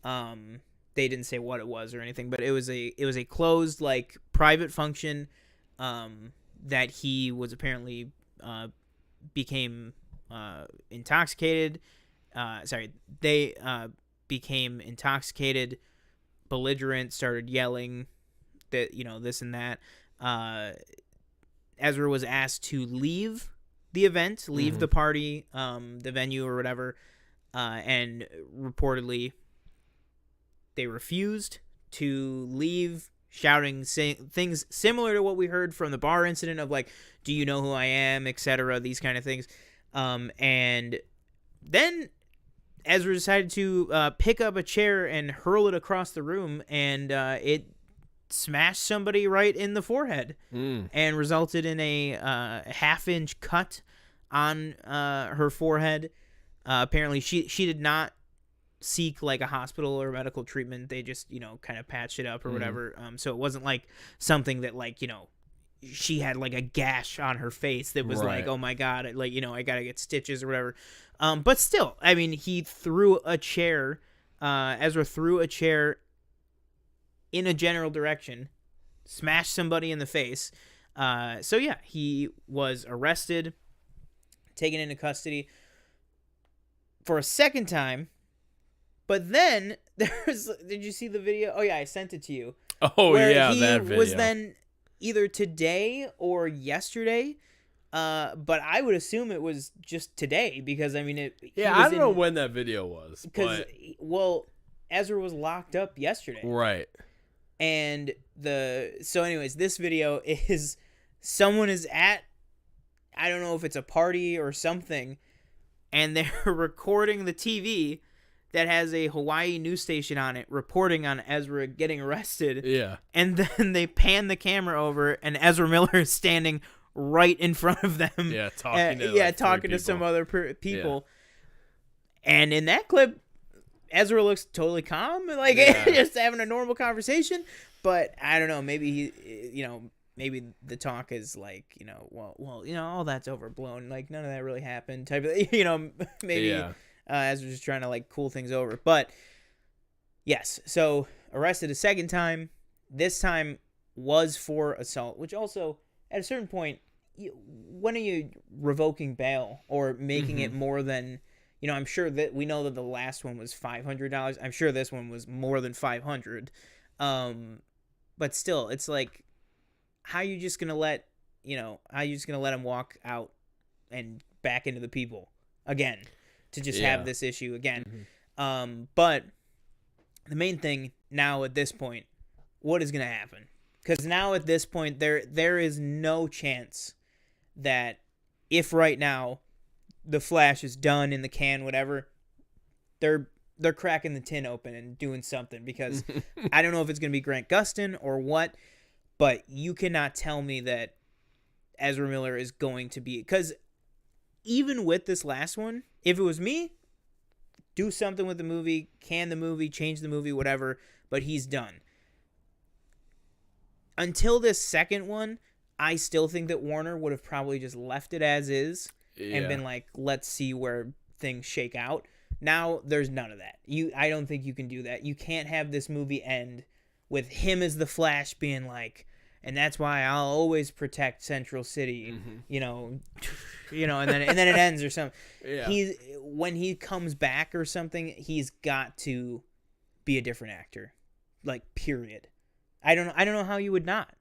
They didn't say what it was or anything, but it was a closed like private function that he was apparently became intoxicated. They became intoxicated, belligerent, started yelling that this and that. Ezra was asked to leave the event, leave the party, the venue or whatever, and reportedly they refused to leave, shouting things similar to what we heard from the bar incident of like, do you know who I am, etc., these kind of things. And then Ezra decided to pick up a chair and hurl it across the room, and it smashed somebody right in the forehead and resulted in a half-inch cut on her forehead. Apparently, she did not seek like a hospital or medical treatment. They just kind of patched it up or whatever. So it wasn't like something that like she had like a gash on her face that was like, oh my god, like I gotta get stitches or whatever. But still, I mean, he threw a chair. Ezra threw a chair in a general direction, smashed somebody in the face. So yeah, he was arrested, taken into custody for a second time. But then did you see the video? Oh yeah, I sent it to you.
Oh yeah,
he
that video
was then either today or yesterday. But I would assume it was just today because I mean
I don't know when that video was
because Ezra was locked up yesterday,
right?
And so anyways, this video is someone is at, I don't know if it's a party or something, and they're recording the TV that has a Hawaii news station on it reporting on Ezra getting arrested.
Yeah.
And then they pan the camera over and Ezra Miller is standing right in front of them.
Yeah, talking
to some other people. Yeah. And in that clip, Ezra looks totally calm, like just having a normal conversation. But I don't know, maybe he, maybe the talk is like, all that's overblown. Like none of that really happened. Type of, maybe Ezra's just trying to like cool things over. But yes, so arrested a second time. This time was for assault, which also at a certain point, when are you revoking bail or making it more than? I'm sure that we know that the last one was $500. I'm sure this one was more than $500. But still, it's like, how are you just gonna let him walk out and back into the people again to just have this issue again? But the main thing now at this point, what is gonna happen? Because now at this point, there is no chance that if right now the Flash is done in the can, whatever, they're cracking the tin open and doing something, because I don't know if it's going to be Grant Gustin or what, but you cannot tell me that Ezra Miller is going to be, because even with this last one, if it was me, do something with the movie, can the movie, change the movie, whatever, but he's done. Until this second one, I still think that Warner would have probably just left it as is and been like, let's see where things shake out. Now there's none of that. I don't think you can do that. You can't have this movie end with him as the Flash being like, and that's why I'll always protect Central City, you know, and then it ends or something.
Yeah.
When he comes back or something, he's got to be a different actor, like period. I don't know how you would not.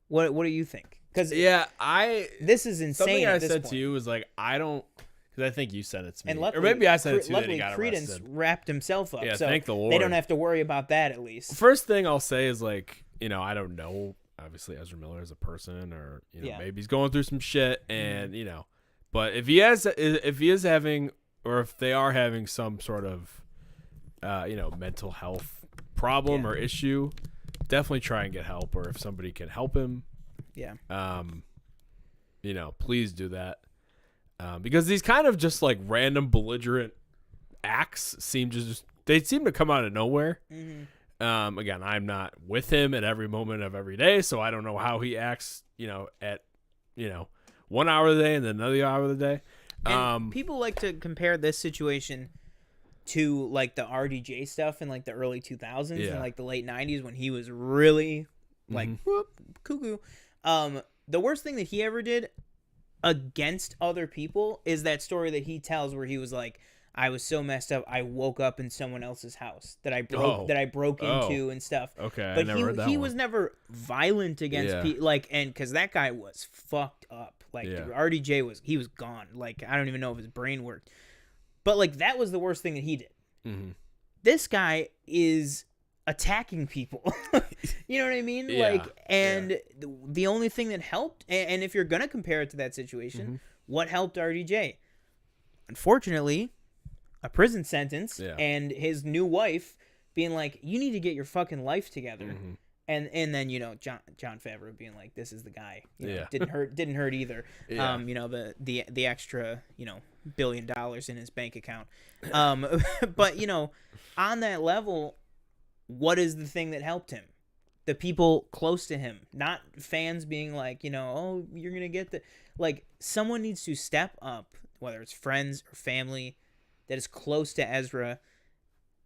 What do you think? Because this is insane.
Something I
at this
said
point.
to you was like, I don't, because I think you said it to me,
And luckily,
or maybe I said it to you. That
luckily,
he got
Credence
arrested.
wrapped himself up.
Yeah,
so
thank the Lord.
they don't have to worry about that at least.
First thing I'll say is like, I don't know. Obviously, Ezra Miller is a person, or maybe he's going through some shit, and but if he is having, or if they are having some sort of, mental health problem or issue, definitely try and get help, or if somebody can help him, please do that, because these kind of just like random belligerent acts seem to come out of nowhere. Again, I'm not with him at every moment of every day, so I don't know how he acts, at 1 hour of the day and then another hour of the day.
And people like to compare this situation to like the RDJ stuff in like the early 2000s and like the late 90s when he was really like cuckoo. The worst thing that he ever did against other people is that story that he tells where he was like, I was so messed up, I woke up in someone else's house that I broke into and stuff.
Okay,
but
I never heard that
he
one.
was never violent against people, like, and because that guy was fucked up. Like RDJ was gone. Like I don't even know if his brain worked. But like that was the worst thing that he did. This guy is attacking people. You know what I mean? The only thing that helped, and if you're gonna compare it to that situation, what helped RDJ? Unfortunately, a prison sentence and his new wife being like, you need to get your fucking life together. And then John Favreau being like, this is the guy. Didn't hurt either. The extra $1 billion in his bank account. But on that level, what is the thing that helped him? The people close to him, not fans being like, oh, you're gonna get the, like, someone needs to step up, whether it's friends or family that is close to Ezra,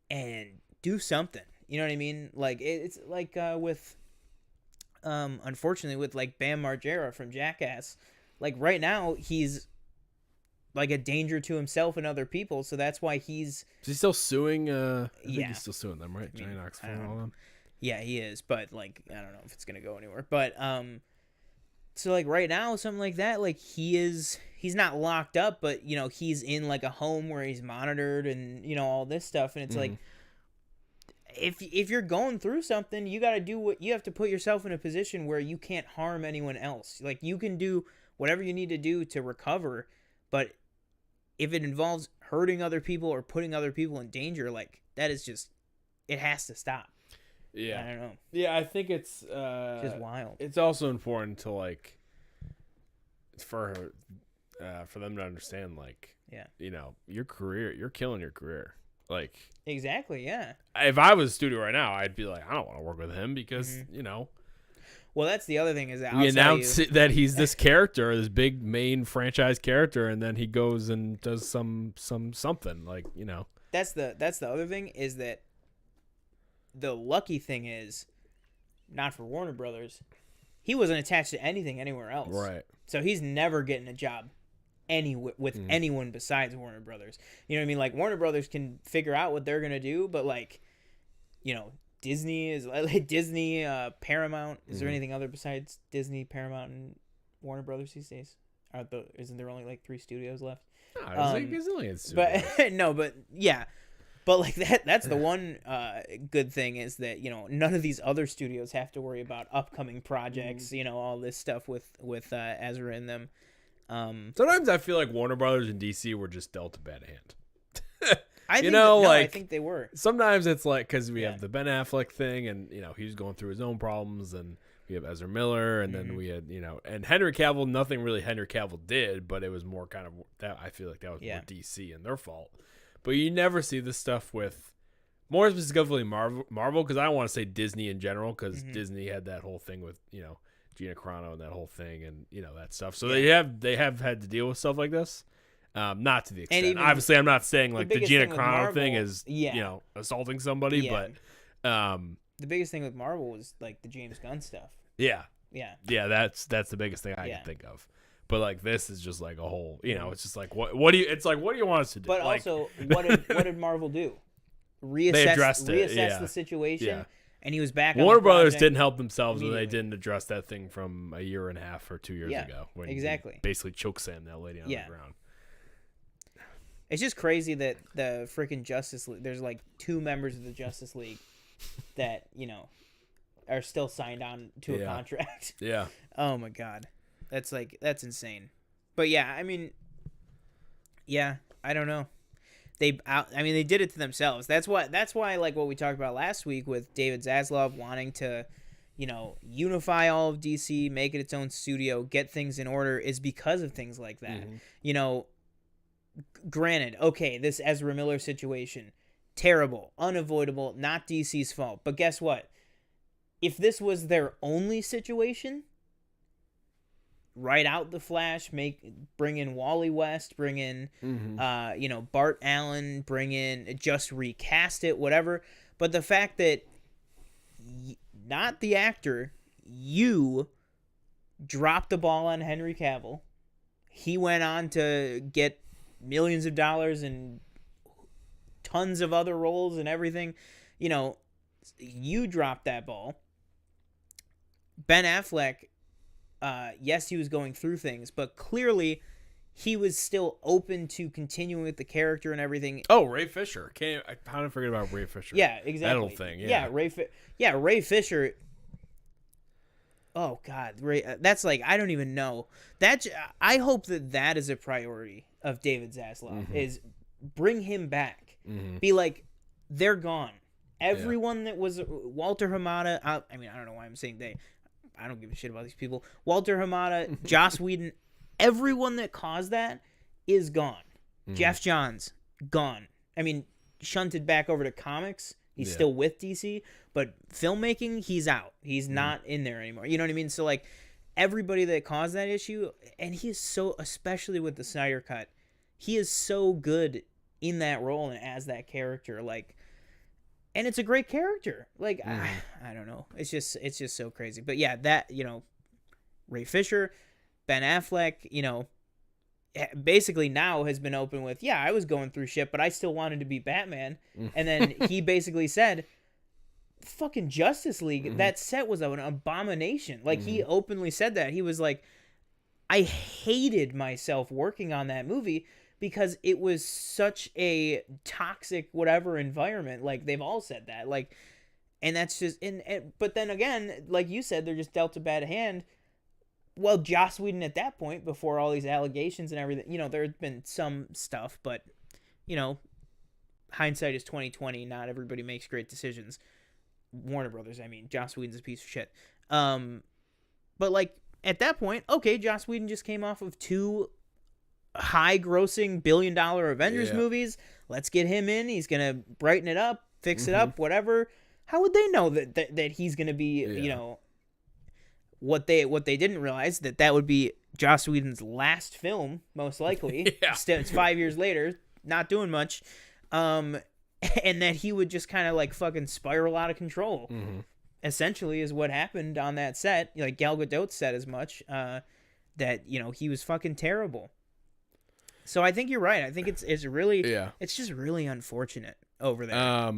and do something. You know what I mean? Like it's like with unfortunately with like Bam Margera from Jackass, like right now he's like a danger to himself and other people, so that's why he's...
Is he still suing? I think he's still suing them, right?
I mean,
Giant Oxford and all them.
Yeah, he is, but like I don't know if it's gonna go anywhere. But so like right now, something like that, like he's not locked up, but he's in like a home where he's monitored and all this stuff, and it's like, if you're going through something, you got to do what you have to, put yourself in a position where you can't harm anyone else. Like you can do whatever you need to do to recover, but if it involves hurting other people or putting other people in danger, like that is just, it has to stop.
Yeah.
I don't know.
Yeah, I think it's
just wild.
It's also important to like for them to understand, like, your career, you're killing your career. Like,
exactly, yeah.
If I was a studio right now, I'd be like, I don't want to work with him because
Well, that's the other thing is that
we announce that he's this character, this big main franchise character, and then he goes and does something like
That's the other thing is that the lucky thing is, not for Warner Brothers, he wasn't attached to anything anywhere else.
Right.
So he's never getting a job with anyone besides Warner Brothers. You know what I mean? Like Warner Brothers can figure out what they're gonna do, but like, Disney is like Disney, Paramount. Is there anything other besides Disney, Paramount, and Warner Brothers these days? Isn't there only like 3 studios left?
No, there's only a
studio. But no, but yeah. But like that's the one good thing is that none of these other studios have to worry about upcoming projects. All this stuff with Ezra in them.
Sometimes I feel like Warner Brothers and DC were just dealt a bad hand.
I think they were.
Sometimes it's like because we have the Ben Affleck thing, and he's going through his own problems, and we have Ezra Miller, and then we had and Henry Cavill. Nothing really Henry Cavill did, but it was more kind of that. I feel like that was more DC and their fault. But you never see this stuff with more specifically Marvel, because I don't want to say Disney in general, because Disney had that whole thing with Gina Carano and that whole thing and that stuff. So they have had to deal with stuff like this. Not to the extent. Obviously, I'm not saying like the Gina Carano thing is assaulting somebody, but
the biggest thing with Marvel was like the James Gunn stuff.
Yeah.
Yeah.
Yeah, that's the biggest thing I
Yeah.
can think of. But like this is just like a whole, it's just like what do you want us to do?
But
like,
also, what did Marvel do?
They addressed it,
reassess the situation, and he was back.
Warner
on the
Brothers
project
didn't help themselves when they
immediately.
didn't address that thing from a year and a half or 2 years ago. When
exactly.
he basically chokeslammed that lady on the ground.
It's just crazy that the freaking Justice League. There's like 2 members of the Justice League that are still signed on to a contract.
Yeah.
Oh my god, that's insane. But yeah, I mean, yeah, I don't know. They did it to themselves. That's why like what we talked about last week with David Zaslav wanting to, unify all of DC, make it its own studio, get things in order, is because of things like that. Granted, okay, this Ezra Miller situation, terrible, unavoidable, not DC's fault. But guess what? If this was their only situation, write out the Flash, bring in Wally West, bring in Bart Allen, just recast it, whatever. But the fact that not the actor, you dropped the ball on Henry Cavill. He went on to get millions of dollars and tons of other roles and everything. You dropped that ball. Ben Affleck, yes, he was going through things, but clearly he was still open to continuing with the character and everything.
Oh, Ray Fisher. I kind of forget about Ray Fisher.
Yeah, exactly.
That whole thing. Yeah,
Ray Fisher. Oh God, Ray. That's like, I don't even know. I hope that is a priority of David Zaslav, is bring him back. Be like, they're gone. Everyone that was Walter Hamada. I don't know why I'm saying they. I don't give a shit about these people. Walter Hamada, Joss Whedon, everyone that caused that is gone. Jeff Johns, gone. Shunted back over to comics. He's still with DC, but filmmaking, he's out. He's not in there anymore. You know what I mean? So, like, everybody that caused that issue, and he is so, especially with the Snyder Cut, he is so good in that role and as that character. Like, and it's a great character. Like, I don't know. It's just so crazy. But yeah, that, Ray Fisher, Ben Affleck, basically now has been open with, I was going through shit, but I still wanted to be Batman. And then he basically said, fucking Justice League, that set was an abomination. Like, he openly said that. He was like, I hated myself working on that movie because it was such a toxic whatever environment. Like, they've all said that. Like, and that's just, but then again, like you said, they're just dealt a bad hand. Well, Joss Whedon at that point, before all these allegations and everything, there had been some stuff, but, hindsight is 20/20. Not everybody makes great decisions. Warner Brothers, Joss Whedon's a piece of shit. But like at that point, okay, Joss Whedon just came off of 2 high-grossing billion-dollar Avengers movies. Let's get him in. He's gonna brighten it up, fix it up, whatever. How would they know that he's gonna be, what they didn't realize that would be Joss Whedon's last film, most likely. It's 5 years later, not doing much, and that he would just kind of like fucking spiral out of control. Essentially, is what happened on that set. Like Gal Gadot said as much, that he was fucking terrible. So I think you're right. I think it's really it's just really unfortunate over there.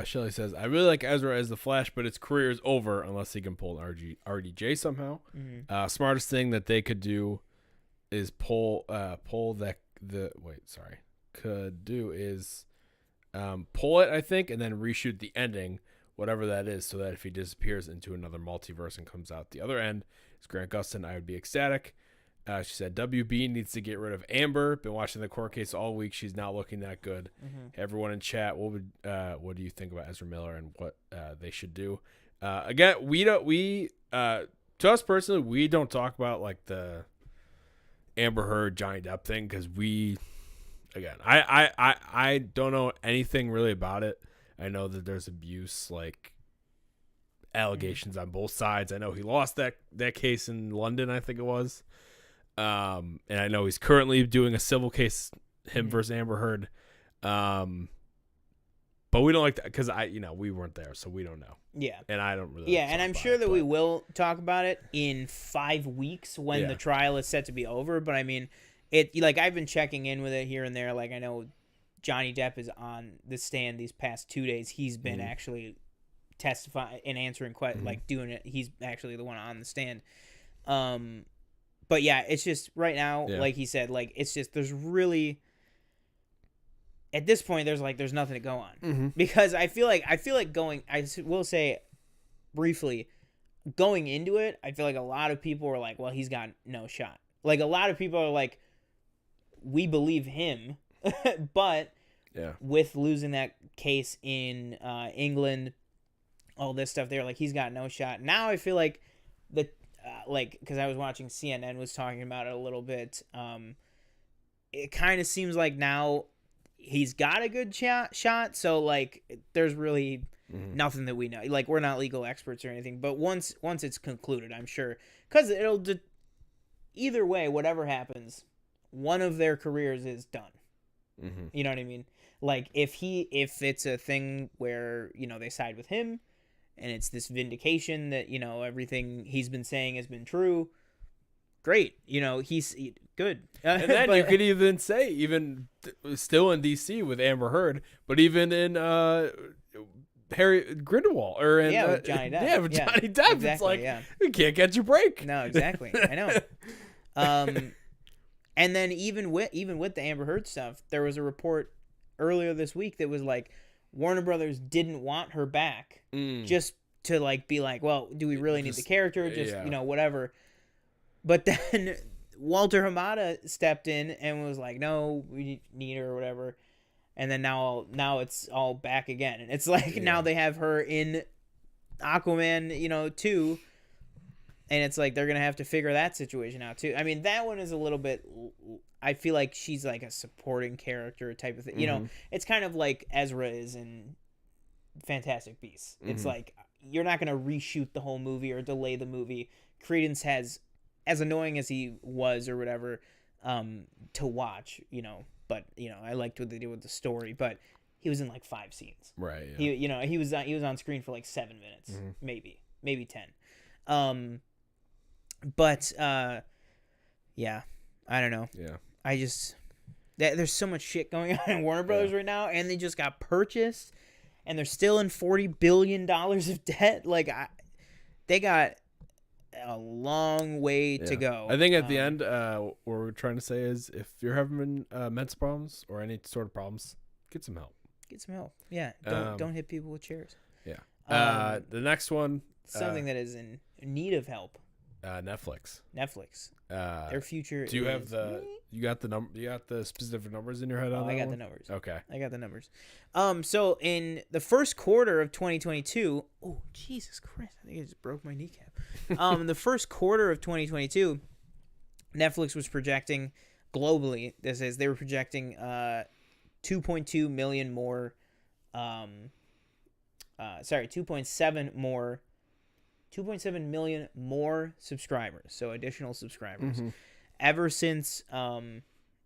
Shelley says, I really like Ezra as the Flash, but his career is over unless he can pull RDJ somehow. Smartest thing that they could do is pull it, I think, and then reshoot the ending, whatever that is, so that if he disappears into another multiverse and comes out the other end is Grant Gustin, I would be ecstatic. She said, WB needs to get rid of Amber. Been watching the court case all week. She's not looking that good. Everyone in chat, what do you think about Ezra Miller and what they should do? Again, to us personally, we don't talk about like the Amber Heard, Johnny Depp thing because I don't know anything really about it. I know that there's abuse, like allegations on both sides. I know he lost that case in London, I think it was. And I know he's currently doing a civil case, him versus Amber Heard. But we don't like that because we weren't there, so we don't know.
Yeah.
And I don't really.
Yeah, and I'm sure that we will talk about it in 5 weeks when the trial is set to be over. But I mean, I've been checking in with it here and there. Like I know Johnny Depp is on the stand these past 2 days. He's been actually testifying and answering like doing it. He's actually the one on the stand. But yeah, it's just right now, like he said, like it's just there's really. At this point, there's nothing to go on because I feel like going. I will say, briefly, going into it, I feel like a lot of people were like, "Well, he's got no shot." Like a lot of people are like, "We believe him," but with losing that case in England, all this stuff, they're like, "He's got no shot." Now I feel like because I was watching CNN was talking about it a little bit. It kind of seems like now. He's got a good shot, so like there's really nothing that we know. Like we're not legal experts or anything, but once it's concluded, I'm sure because it'll either way, whatever happens, one of their careers is done. You know what I mean? Like if it's a thing where they side with him, and it's this vindication that everything he's been saying has been true. Great, he's good.
And then you could even say, still in DC with Amber Heard, but even in Harry Grindelwald or in
with Johnny Depp.
Yeah, with Johnny Depp.
Exactly,
it's like you can't catch a break.
No, exactly. I know. And then even with the Amber Heard stuff, there was a report earlier this week that was like Warner Brothers didn't want her back just to like be like, well, do we really need the character? Just whatever. But then Walter Hamada stepped in and was like, "No, we need her or whatever." And then now it's all back again, and it's like now they have her in Aquaman, 2, and it's like they're gonna have to figure that situation out too. I mean, that one is a little bit. I feel like she's like a supporting character type of thing. It's kind of like Ezra is in Fantastic Beasts. It's like you're not gonna reshoot the whole movie or delay the movie. Credence has. As annoying as he was or whatever, to watch, but I liked what they did with the story, but he was in like 5 scenes.
Right. Yeah.
He was on screen for like 7 minutes, maybe 10. But yeah, I don't know.
Yeah.
I just there's so much shit going on in Warner Brothers right now, and they just got purchased, and they're still in $40 billion of debt. Like they got a long way to go.
I think at the end, what we're trying to say is if you're having mental problems or any sort of problems, get some help.
Get some help. Yeah. Don't hit people with chairs.
Yeah. The next one.
Something that is in need of help.
Netflix.
Their future.
Do you have you got the specific numbers in your head on that?
I got
one?
the numbers.
Okay.
I got the numbers. So in the first quarter of 2022, oh Jesus Christ, I think I just broke my kneecap. The first quarter of 2022, Netflix was projecting globally. They were projecting 2.2 million more. 2.7 million more subscribers. So additional subscribers. Ever since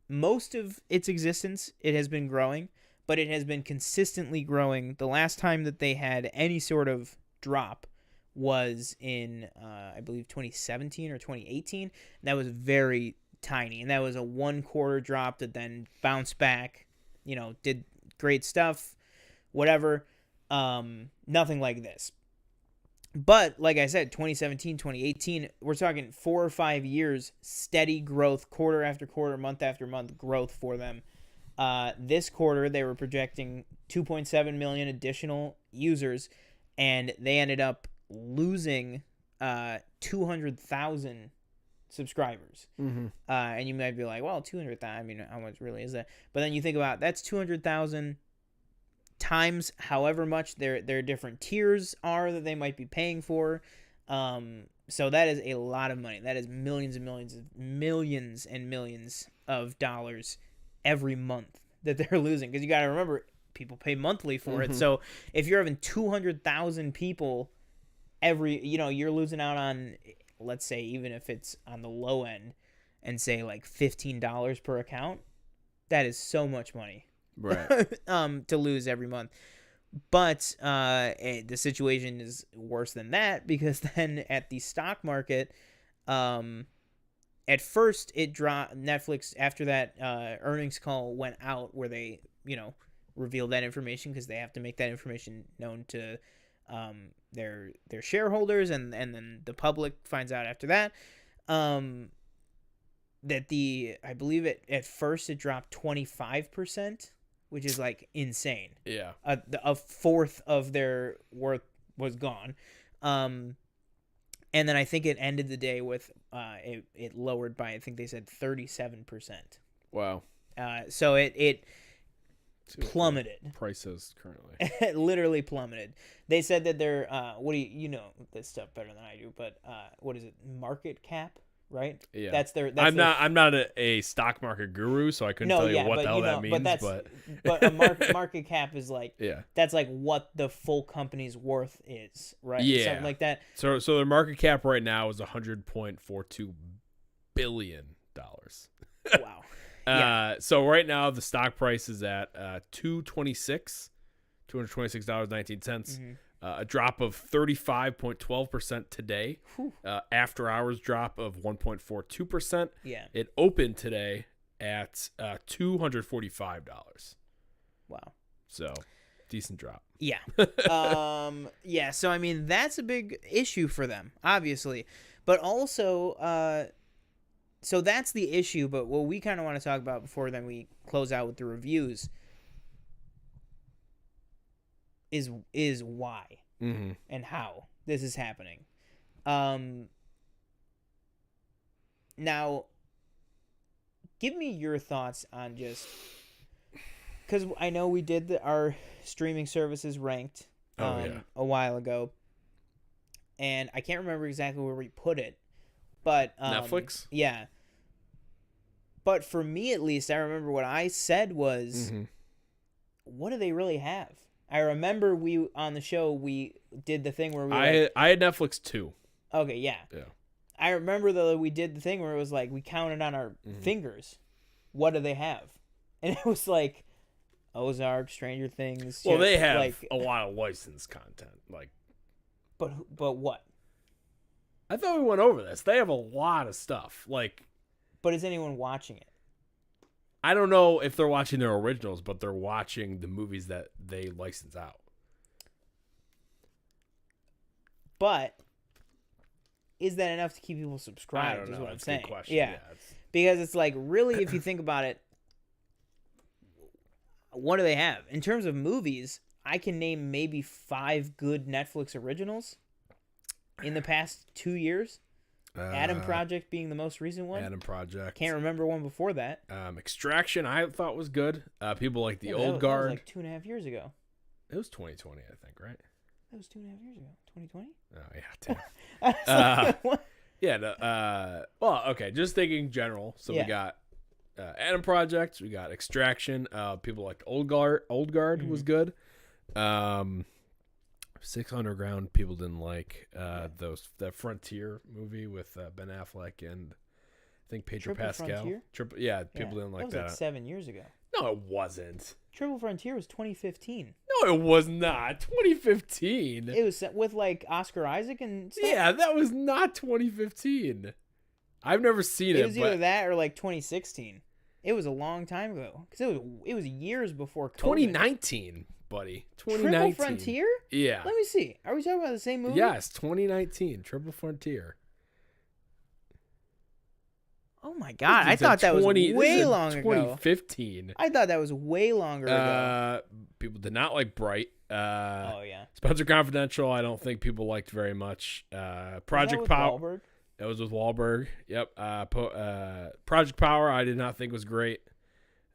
most of its existence, it has been growing, but it has been consistently growing. The last time that they had any sort of drop was in, I believe, 2017 or 2018. That was very tiny, and that was a 1 quarter drop that then bounced back, did great stuff, whatever. Nothing like this. But like I said, 2017, 2018, we're talking 4 or 5 years, steady growth, quarter after quarter, month after month growth for them. This quarter, they were projecting 2.7 million additional users, and they ended up losing 200,000 subscribers. And you might be like, well, 200,000, I mean, how much really is that? But then you think about that's 200,000 times however much their different tiers are that they might be paying for. So that is a lot of money. That is millions and millions of dollars every month that they're losing. Because you got to remember, people pay monthly for it. So if you're having 200,000 people you're losing out on, let's say, even if it's on the low end and say like $15 per account, that is so much money.
Right.
To lose every month. But the situation is worse than that, because then at the stock market, at first it dropped. Netflix, after that earnings call went out, where they revealed that information, because they have to make that information known to their shareholders, and then the public finds out after that. That I believe at first it dropped 25%, which is like insane.
Yeah.
A fourth of their worth was gone. And then I think it ended the day with it lowered by, I think they said 37%.
Wow.
So it plummeted.
Prices currently.
It literally plummeted. They said that they're what do you know this stuff better than I do, but what is it? Market cap, right?
Yeah.
That's
I'm not a stock market guru, so I couldn't tell you what the hell that means.
But a market cap is like, that's like what the full company's worth is, right?
Yeah.
Something like that.
So their market cap right now is $100.42 billion.
Wow. Yeah.
So right now the stock price is at $226.19.
Mm-hmm.
A drop of 35.12% today. After hours drop of 1.42%.
Yeah.
It opened today at $245.
Wow.
So decent drop.
Yeah. Yeah. So I mean, that's a big issue for them, obviously, but also so that's the issue. But what we kind of want to talk about before then we close out with the reviews is why and how this is happening. Now, give me your thoughts on just, because I know we did our streaming services ranked a while ago, and I can't remember exactly where we put it, but
Netflix?
Yeah. But for me, at least, I remember what I said was, what do they really have? I remember on the show we did the thing where
I had Netflix too.
Okay, yeah.
Yeah.
I remember though we did the thing where it was like we counted on our fingers. What do they have? And it was like Ozark, Stranger Things.
Well, they have a lot of licensed content, like.
But what?
I thought we went over this. They have a lot of stuff, like.
But is anyone watching it?
I don't know if they're watching their originals, but they're watching the movies that they license out.
But is that enough to keep people subscribed?
I don't know.
Is what
That's
I'm saying.
a good question.
Yeah. Because it's like, really, if you think about it, what do they have? In terms of movies, I can name maybe 5 good Netflix originals in the past 2 years. Adam Project being the most recent one.
Adam Project.
Can't remember one before that.
Extraction, I thought was good. People like the Old
Guard.
Guard.
That was like 2.5 years ago.
It was 2020, I think, right?
That was 2.5 years ago. 2020.
Oh yeah, damn. Yeah. Well, okay. Just thinking general. So we got Adam Project. We got Extraction. People like Old Guard. Old Guard was good. 6 Underground, people didn't like. That Frontier movie with Ben Affleck and I think Pedro Pascal.
Frontier?
People didn't like that.
That was like 7 years ago.
No, it wasn't.
Triple Frontier was 2015.
No, it was not. 2015.
It was with like Oscar Isaac and stuff.
Yeah, that was not 2015. I've never seen it.
It was either that or like 2016. It was a long time ago because it was years before COVID.
2019. Buddy, 2019.
Triple Frontier?
Yeah.
Let me see. Are we talking about the same movie?
Yes, 2019. Triple Frontier.
Oh my god! I thought that was way long ago.
2015.
I thought that was way longer ago.
People did not like Bright.
Oh yeah.
Spencer Confidential. I don't think people liked very much. Project Power. That was with Wahlberg. Yep. Project Power. I did not think was great.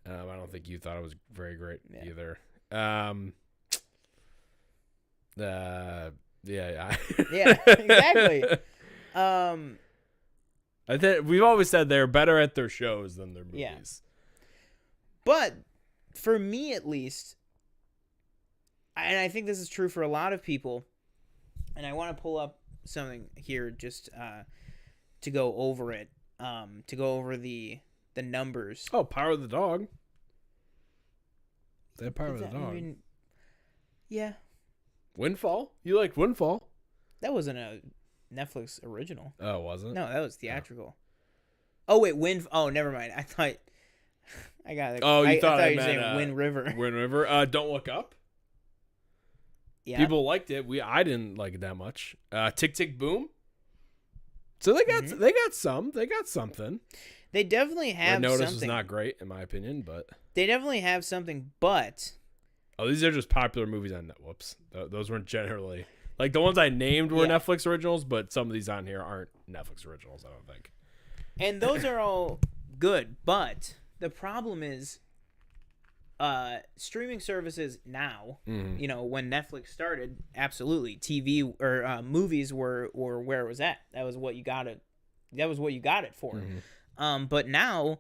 I don't think you thought it was very great either. Yeah,
exactly.
I think we've always said they're better at their shows than their movies.
Yeah. But for me, at least, and I think this is true for a lot of people, and I want to pull up something here just to go over it, to go over the numbers.
Oh, Power of the Dog. They have Power of the Dog.
Yeah.
Windfall? You liked Windfall?
That wasn't a Netflix original.
Oh, wasn't?
No, that was theatrical. Oh wait, Oh, never mind. I thought I got it.
Oh, you thought
I
I
thought you were
meant,
saying Wind River.
Wind River. Don't Look Up.
Yeah.
People liked it. I didn't like it that much. Tick Tick Boom. So they got some. They got something.
They definitely have
Red Notice
something.
is not great in my opinion, but
they definitely have something. But
these are just popular movies on Netflix. Whoops, those weren't generally like the ones I named were Netflix originals, but some of these on here aren't Netflix originals. I don't think.
And those are all good, but the problem is, streaming services now.
Mm-hmm.
You know, when Netflix started, absolutely, TV or movies were where it was at. That was what you got it. That was what you got it for.
Mm-hmm.
But now,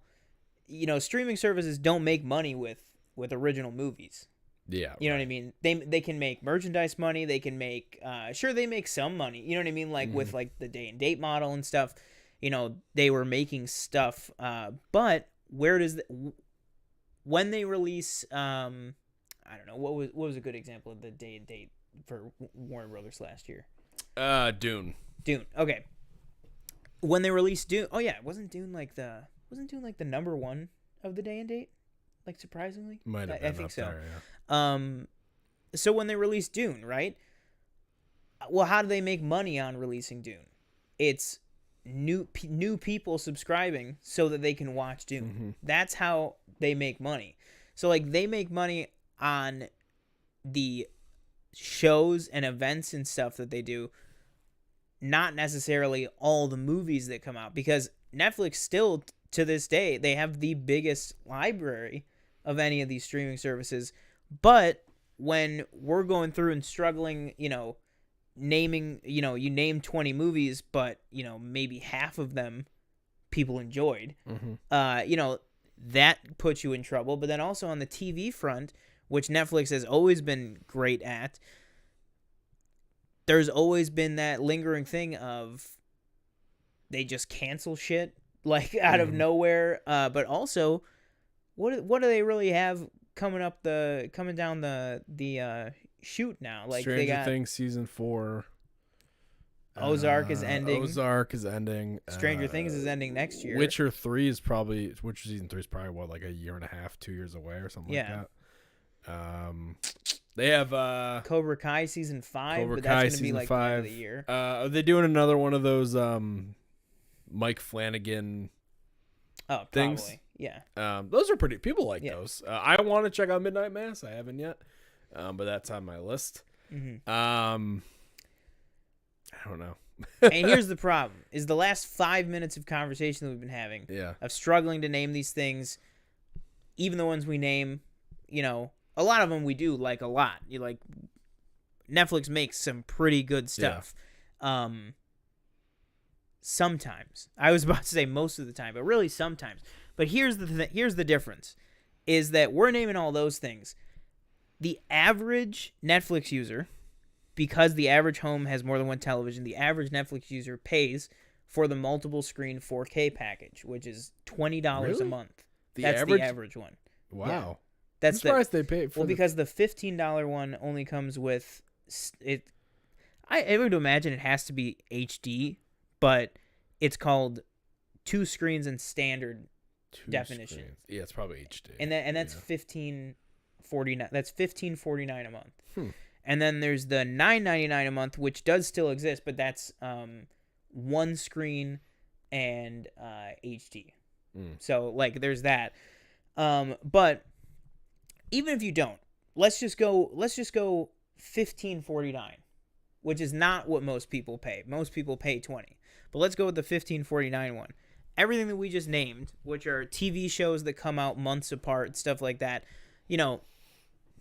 you know, streaming services don't make money with original movies.
Yeah,
you know what I mean. They can make merchandise money. They can make sure they make some money. You know what I mean, like with like the day and date model and stuff. You know, they were making stuff. But where does when they release? I don't know what was a good example of the day and date for Warner Brothers last year.
Dune.
Okay. When they released Dune, wasn't Dune like the number one of the day and date? Like surprisingly,
Might have been.
I think so.
There, yeah.
So when they released Dune, right? Well, how do they make money on releasing Dune? It's new people subscribing so that they can watch Dune.
Mm-hmm.
That's how they make money. So like they make money on the shows and events and stuff that they do, not necessarily all the movies that come out, because Netflix still to this day, they have the biggest library of any of these streaming services. But when we're going through and struggling, you know, naming, you know, you name 20 movies, but, you know, maybe half of them people enjoyed, you know, that puts you in trouble. But then also on the TV front, which Netflix has always been great at, there's always been that lingering thing of they just cancel shit like out of nowhere. But also, what do they really have coming down the chute now? Like
Stranger
they got
Things season 4.
Ozark is ending.
Stranger
Things is ending next year.
Witcher season 3 is probably what, like a year and a half, 2 years away or something like that. They have
Cobra Kai season 5, but that's gonna be like the end of the year.
Are they doing another one of those Mike Flanagan things?
Probably. Yeah.
Those are pretty. People like those. I want to check out Midnight Mass. I haven't yet, but that's on my list. I don't know.
And here's the problem: is the last 5 minutes of conversation that we've been having, of struggling to name these things, even the ones we name, you know, a lot of them we do like a lot. You like Netflix makes some pretty good stuff. Yeah. Sometimes. I was about to say most of the time, but really sometimes. But here's the difference, is that we're naming all those things. The average Netflix user, because the average home has more than one television, the average Netflix user pays for the multiple screen 4K package, which is $20 a month. That's the average one.
Wow.
Yeah. That's
I'm surprised they pay for
because the $15 one only comes with it. I would imagine it has to be HD, but it's called 2 screens in standard definition.
Screens. Yeah, it's probably HD.
And that's $15.49. That's $15.49 a month. And then there's the $9.99 a month, which does still exist, but that's 1 screen and HD. So like there's that. But even if you don't, let's just go $15.49, which is not what most people pay. Most people pay $20. But let's go with the $15.49 one. Everything that we just named, which are TV shows that come out months apart, stuff like that, you know,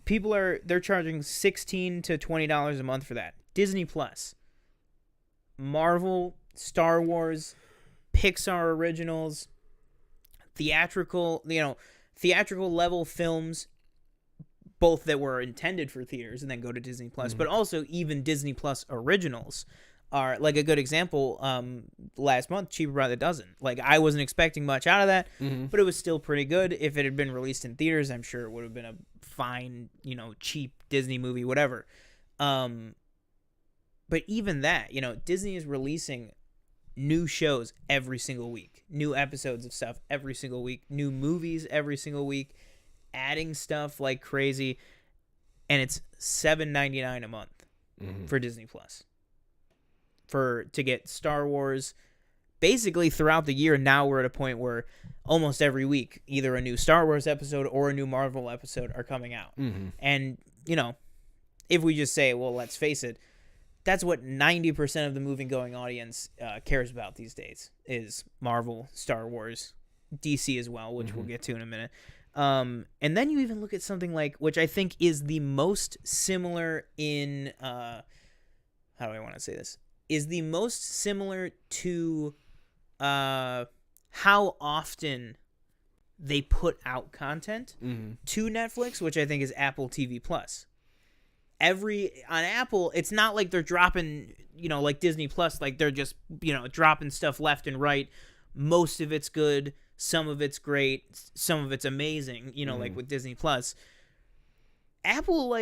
they're charging $16 to $20 a month for that. Disney Plus, Marvel, Star Wars, Pixar originals, theatrical level films, both that were intended for theaters and then go to Disney Plus, but also even Disney Plus originals are like a good example. Last month, Cheaper by the Dozen. Like I wasn't expecting much out of that, but it was still pretty good. If it had been released in theaters, I'm sure it would have been a fine, you know, cheap Disney movie, whatever. But even that, Disney is releasing new shows every single week, new episodes of stuff every single week, new movies every single week, adding stuff like crazy, and it's $7.99 a month for Disney Plus to get Star Wars. Basically, throughout the year, now we're at a point where almost every week, either a new Star Wars episode or a new Marvel episode are coming out. And, if we just say, well, let's face it, that's what 90% of the movie-going audience cares about these days, is Marvel, Star Wars, DC as well, which we'll get to in a minute. And then you even look at something like, which I think is the most similar in, how do I want to say this? Is the most similar to how often they put out content to Netflix, which I think is Apple TV Plus. On Apple, it's not like they're dropping, like Disney Plus, like they're just, dropping stuff left and right. Most of it's good, some of it's great, some of it's amazing, like with Disney Plus. Apple,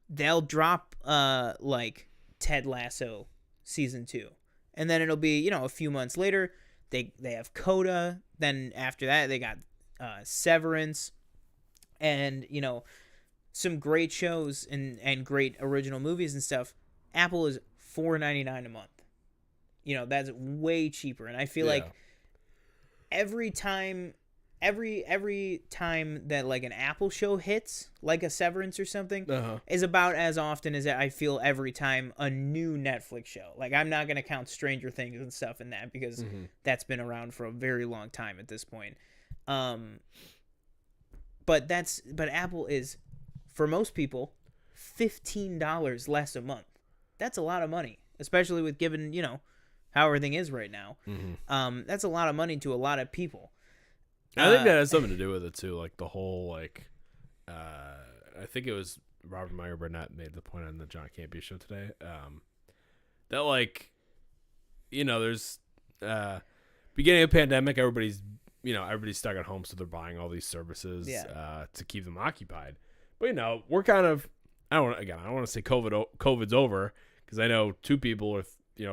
they'll drop like Ted Lasso season 2, and then it'll be a few months later they have Coda. Then after that they got Severance, and some great shows and great original movies and stuff. Apple is $4.99 a month. That's way cheaper, and I feel like every time that like an Apple show hits, like a Severance or something, is about as often as I feel every time a new Netflix show. Like, I'm not going to count Stranger Things and stuff in that, because that's been around for a very long time at this point. But Apple is, for most people, $15 less a month. That's a lot of money, especially with given, how everything is right now. That's a lot of money to a lot of people.
I think that has something to do with it too, like the whole I think it was Robert Meyer Burnett made the point on the John Campea show today, that there's beginning of pandemic, everybody's stuck at home, so they're buying all these services to keep them occupied. But we're kind of, I don't want to say COVID's over, because I know 2 people or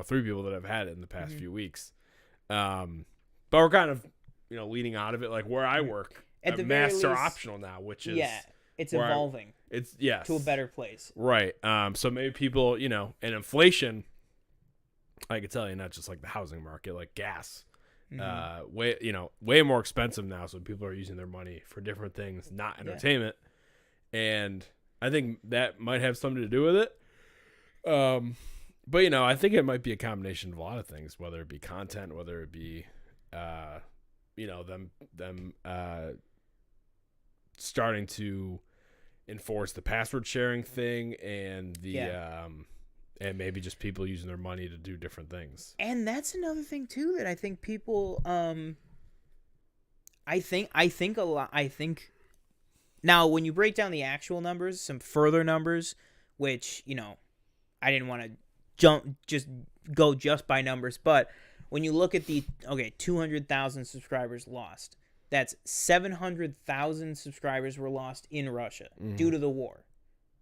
3 people that have had it in the past few weeks, but we're kind of leading out of it. Like where I work, masks are optional now, which is
it's evolving.
It's
to a better place,
right? So maybe people, and inflation, I could tell you, not just like the housing market, like gas, way more expensive now. So people are using their money for different things, not entertainment, and I think that might have something to do with it. But I think it might be a combination of a lot of things, whether it be content, whether it be them starting to enforce the password sharing thing, and and maybe just people using their money to do different things.
And that's another thing too that I think people I think now when you break down the actual numbers, some further numbers, which I didn't want to go just by numbers, but when you look at 200,000 subscribers lost, that's 700,000 subscribers were lost in Russia due to the war.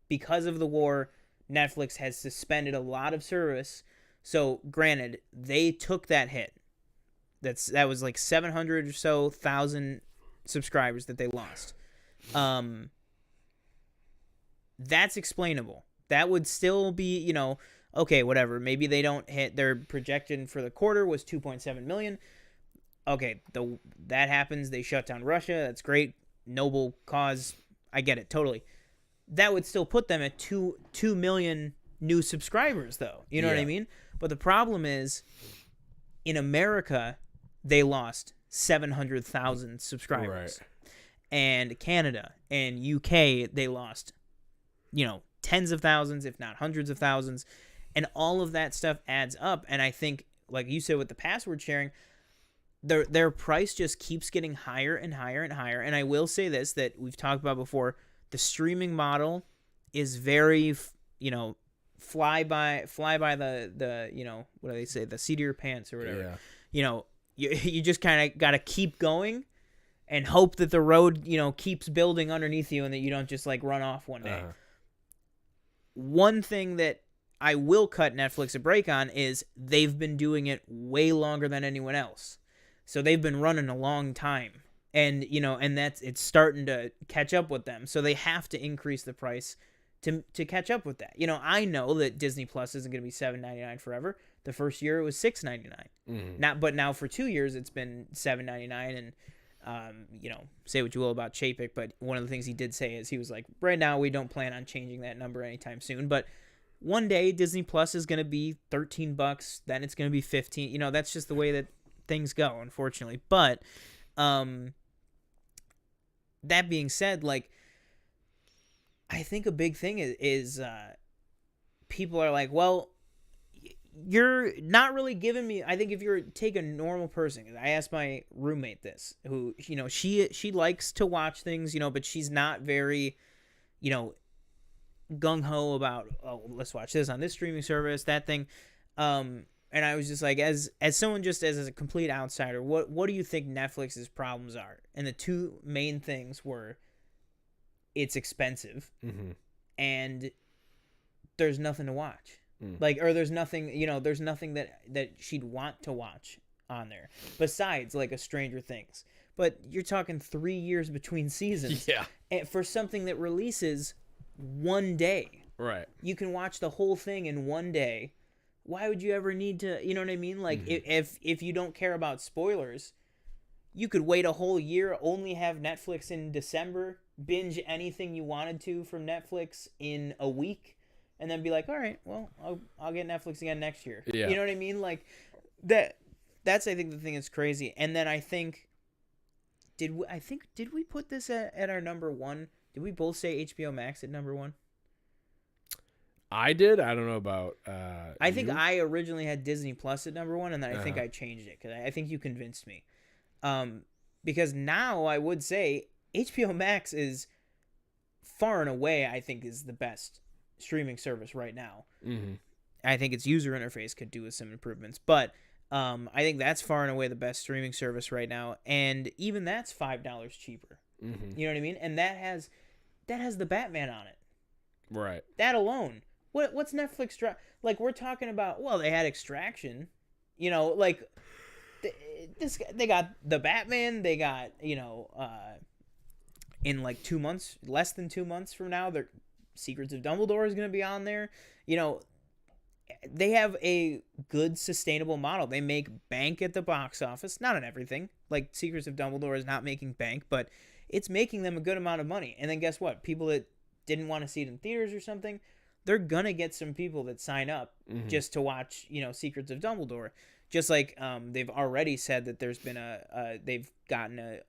Because of the war, Netflix has suspended a lot of service. So, granted, they took that hit. That was like 700 or so thousand subscribers that they lost. That's explainable. That would still be, okay, whatever. Maybe they don't hit their projection for the quarter was 2.7 million. Okay, that happens. They shut down Russia. That's great. Noble cause. I get it totally. That would still put them at 2 million new subscribers, though. You know what I mean? But the problem is, in America, they lost 700,000 subscribers. Right. And Canada and UK, they lost, tens of thousands, if not hundreds of thousands. And all of that stuff adds up. And I think, like you said with the password sharing, their price just keeps getting higher and higher and higher. And I will say this, that we've talked about before, the streaming model is very, fly by the what do they say, the seat of your pants or whatever. Yeah. You just kind of got to keep going. and hope that the road, keeps building underneath you and that you don't just like run off one day. One thing that I will cut Netflix a break on is they've been doing it way longer than anyone else. So they've been running a long time. And, and it's starting to catch up with them. So they have to increase the price to catch up with that. I know that Disney Plus isn't going to be $7.99 forever. The first year it was $6.99. But now for 2 years it's been $7.99. And say what you will about Chapek, but one of the things he did say is he was like, right now we don't plan on changing that number anytime soon. But one day Disney Plus is going to be $13, then it's going to be $15. That's just the way that things go, unfortunately. But that being said, like, I think a big thing is people are like, well, you're not really giving me. I think if you're take a normal person, because I asked my roommate this, who she likes to watch things, but she's not very, gung ho about, oh, let's watch this on this streaming service, that thing. And I was just like, as someone just as a complete outsider, what do you think Netflix's problems are? And the two main things were, it's expensive, and there's nothing to watch. Like, or there's nothing, there's nothing that she'd want to watch on there besides like a Stranger Things. But you're talking 3 years between seasons.
Yeah.
And for something that releases one day.
Right.
You can watch the whole thing in one day. Why would you ever need to, you know what I mean? Like, if you don't care about spoilers, you could wait a whole year, only have Netflix in December, binge anything you wanted to from Netflix in a week, and then be like, all right, well, I'll get Netflix again next year.
Yeah.
You know what I mean? Like, that's I think the thing that's crazy. And then I think, did we put this at our number one? Did we both say HBO Max at number one?
I did. I don't know about.
I think I originally had Disney Plus at number one, and then I think I changed it because I think you convinced me. Because now I would say HBO Max is far and away, I think, is the best streaming service right now. I think its user interface could do with some improvements, but I think that's far and away the best streaming service right now, and even that's $5 cheaper. You know what I mean? And that has the Batman on it.
Right.
That alone. What's Netflix like? We're talking about. Well, they had Extraction. Like they got the Batman. They got in like 2 months, less than 2 months from now, their Secrets of Dumbledore is going to be on there. They have a good sustainable model. They make bank at the box office, not on everything. Like Secrets of Dumbledore is not making bank, but it's making them a good amount of money. And then guess what? People that didn't want to see it in theaters or something, they're gonna get some people that sign up just to watch, Secrets of Dumbledore. Just like they've already said that there's been they've gotten a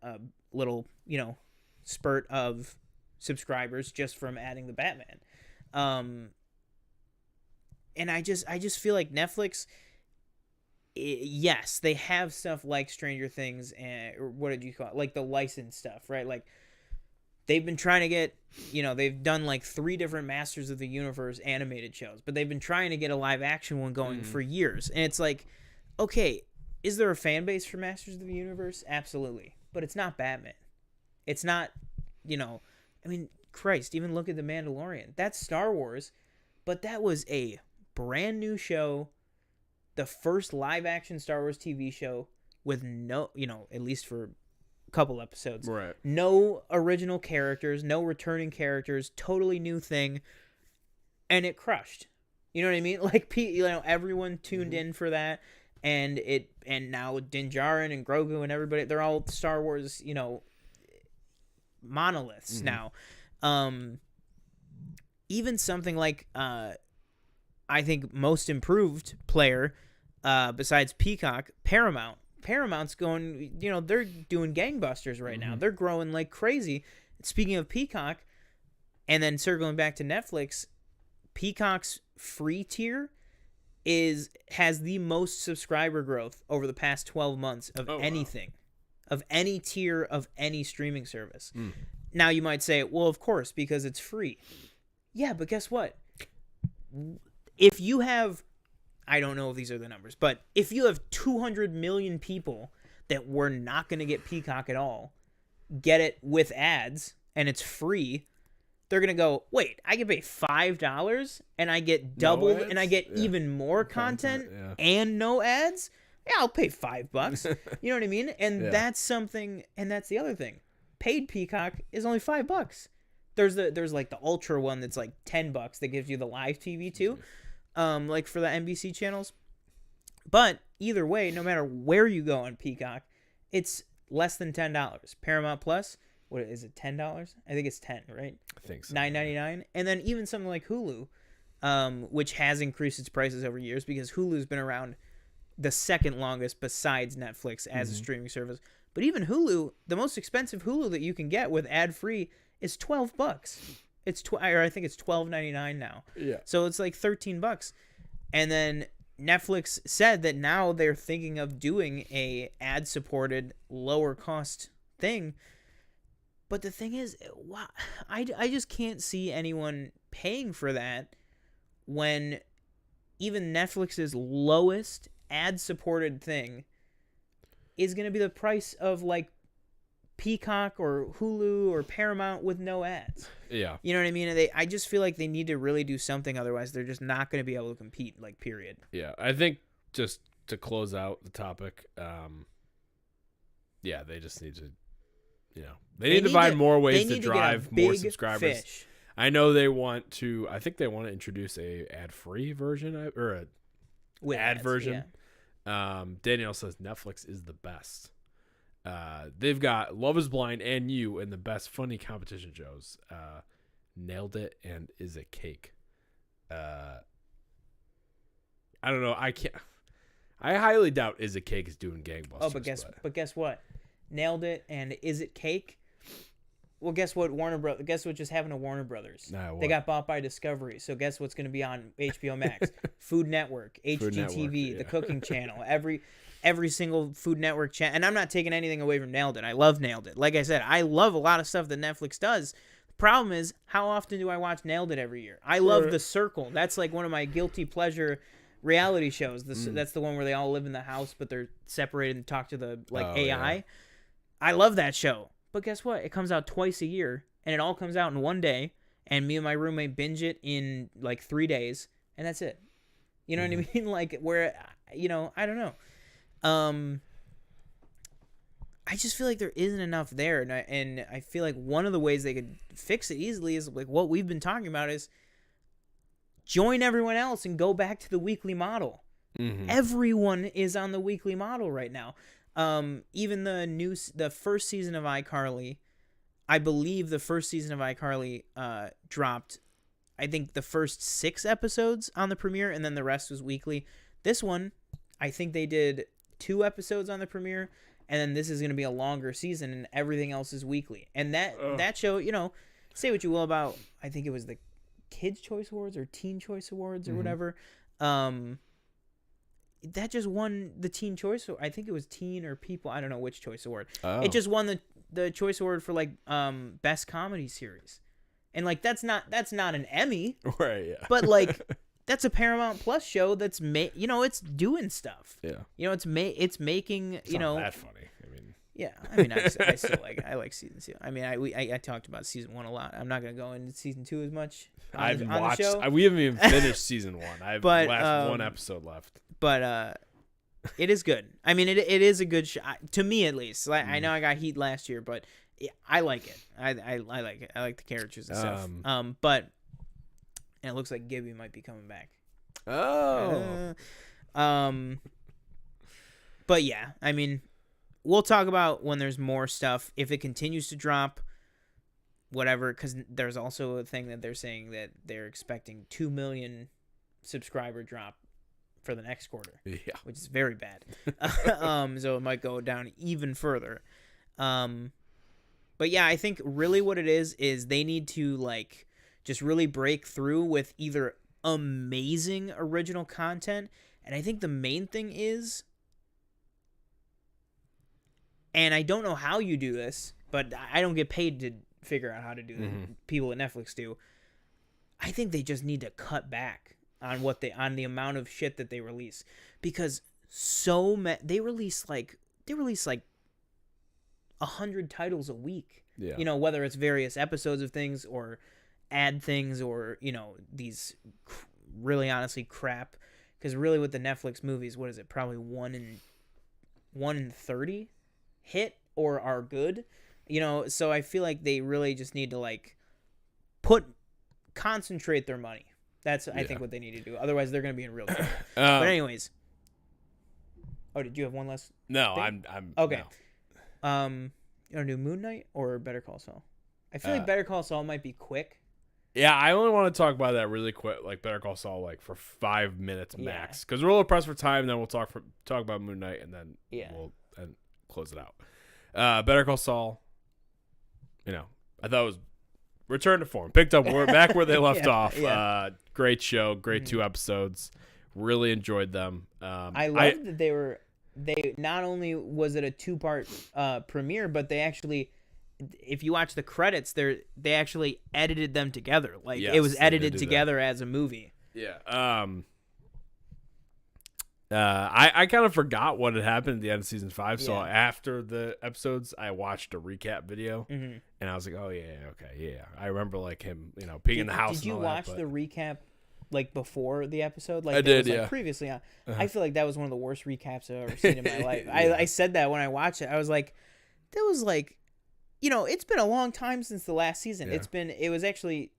little, spurt of subscribers just from adding the Batman. And I just feel like Netflix, yes, they have stuff like Stranger Things or what did you call it? Like the licensed stuff, right? Like they've been trying to get, they've done like 3 different Masters of the Universe animated shows, but they've been trying to get a live action one going for years. And it's like, okay, is there a fan base for Masters of the Universe? Absolutely. But it's not Batman. It's not, I mean, Christ, even look at The Mandalorian. That's Star Wars, but that was a brand new show, the first live action Star Wars TV show with no, at least for a couple episodes,
right?
No original characters, no returning characters, totally new thing, and it crushed. You know what I mean? Like, everyone tuned in for that, and now Din Djarin and Grogu and everybody, they're all Star Wars, monoliths now. Even something like I think most improved player besides Peacock, Paramount's going, they're doing gangbusters right now. They're growing like crazy. Speaking of Peacock, and then circling back to Netflix, Peacock's free tier has the most subscriber growth over the past 12 months of anything. Wow. Of any tier of any streaming service. Now you might say, well, of course, because it's free. Yeah, but guess what? If you have, I don't know if these are the numbers, but if you have 200 million people that were not going to get Peacock at all, get it with ads and it's free, they're going to go, wait, I can pay $5 and I get doubled and I get even more content and no ads? Yeah, I'll pay $5. You know what I mean? And that's something, and that's the other thing. Paid Peacock is only $5. There's like the Ultra one that's like $10 that gives you the live TV too, like for the NBC channels. But either way, no matter where you go on Peacock, it's less than $10. Paramount Plus, what is it, $10? I think it's 10, right?
I think so.
$9.99. And then even something like Hulu, which has increased its prices over years because Hulu's been around the second longest besides Netflix as a streaming service. But even Hulu, the most expensive Hulu that you can get with ad-free is $12. Or I think it's $12.99 now.
Yeah.
So it's like $13. And then Netflix said that now they're thinking of doing a ad-supported, lower-cost thing. But the thing is, I just can't see anyone paying for that when even Netflix's lowest ad-supported thing is going to be the price of, like, Peacock or Hulu or Paramount with no ads.
Yeah.
You know what I mean? I just feel like they need to really do something. Otherwise, they're just not going to be able to compete, like, period.
Yeah. I think just to close out the topic, they just need to, they need to find more ways to drive more subscribers.
Fish.
I know they want to, I think they want to introduce a ad-free version or a
with
ad
ads,
version.
Yeah.
Danielle says Netflix is the best. They've got Love is Blind and You and the best funny competition shows. Nailed It and Is It Cake. I don't know. I highly doubt Is It Cake is doing gangbusters.
Oh, but guess what? Nailed It and Is It Cake? Well, guess what? Guess what just happened to Warner Brothers? They got bought by Discovery. So guess what's going to be on HBO Max? Food Network, HGTV, the Cooking Channel, every single Food Network channel. And I'm not taking anything away from Nailed It. I love Nailed It. Like I said, I love a lot of stuff that Netflix does. The problem is, how often do I watch Nailed It every year? I love The Circle. That's like one of my guilty pleasure reality shows. That's the one where they all live in the house, but they're separated and talk to the AI. Yeah. I love that show. But guess what? It comes out twice a year, and it all comes out in one day, and me and my roommate binge it in, like, 3 days, and that's it. You know what I mean? Like, where, I don't know. I just feel like there isn't enough there, and I feel like one of the ways they could fix it easily is, like, what we've been talking about is join everyone else and go back to the weekly model. Everyone is on the weekly model right now. Even the first season of iCarly, I believe the first season of iCarly dropped, I think, the first 6 episodes on the premiere, and then the rest was weekly. This one, I think they did 2 episodes on the premiere, and then this is going to be a longer season, and everything else is weekly. And that show, say what you will about, I think it was the Kids' Choice Awards or Teen Choice Awards or whatever. That just won the Teen Choice. I think it was Teen or People. I don't know which Choice Award. Oh. It just won the Choice Award for, like, Best Comedy Series, and, like, that's not an Emmy,
right? Yeah.
But, like, that's a Paramount Plus show that's it's doing stuff.
Yeah.
It's making
it's not that funny. I mean.
Yeah. I mean, I still like season 2. I mean, I talked about season 1 a lot. I'm not gonna go into season 2 as much.
On the show. We haven't even finished season 1. I've one episode left.
But it is good. I mean, it is a good show to me, at least. Like, I know I got heat last year, but I like it. I like it. I like the characters and stuff. But and it looks like Gibby might be coming back.
Oh.
But yeah, I mean, we'll talk about when there's more stuff. If it continues to drop, whatever, because there's also a thing that they're saying that they're expecting 2 million subscriber drop for the next quarter, which is very bad. So it might go down even further. But yeah, I think really what it is they need to, like, just really break through with either amazing original content, and I think the main thing is, and I don't know how you do this, but I don't get paid to figure out how to do this. People at Netflix do. I think they just need to cut back on the amount of shit that they release, because they release like 100 titles a week.
Yeah.
You know, whether it's various episodes of things or add things or, you know, these really honestly crap. Because really with the Netflix movies, what is it? Probably 1 in 30 hit or are good. You know, so I feel like they really just need to like concentrate their money. That's I think what they need to do. Otherwise, they're going to be in real trouble. But anyways, did you have one last?
No,
thing?
I'm
okay.
No.
You want to do Moon Knight or Better Call Saul? I feel like Better Call Saul might be quick.
Yeah, I only want to talk about that really quick, like Better Call Saul, like for 5 minutes max, because we're a little pressed for time. Then we'll talk about Moon Knight, and then we'll close it out. Better Call Saul. You know, I thought it was return to form, picked up. We're back where they left off. Yeah. Great show, great 2 episodes. Really enjoyed them.
I loved that they not only was it a 2-part premiere, but they actually, if you watch the credits, they actually edited them together. Like it was edited together as a movie.
Yeah. I kind of forgot what had happened at the end of season 5. So after the episodes, I watched a recap video, and I was like, "Oh yeah. I remember like him, you know, being in the house."
Did you watch the recap like before the episode? Like
I did,
was, like, previously on. I feel like that was one of the worst recaps I've ever seen in my life. I said that when I watched it. I was like, that was like, you know, it's been a long time since the last season. It was actually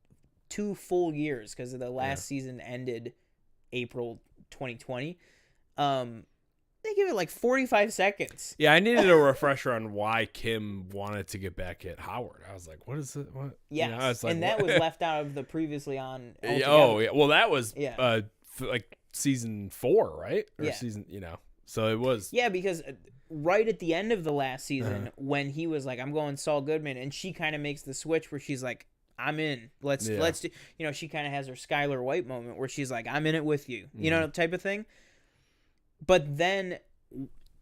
2 full years because the last season ended April 2020. They give it like 45 seconds.
Yeah, I needed a refresher on why Kim wanted to get back at Howard. I was like, what is it? What?
Yes,
you know, like,
and that was left out of the previously on.
Oh, yeah. Well, that was like season 4, right? Or season, you know. So it was.
Yeah, because right at the end of the last season, when he was like, I'm going Saul Goodman, and she kind of makes the switch where she's like, I'm in. Let's do, you know, she kind of has her Skylar White moment where she's like, I'm in it with you, you know, type of thing. But then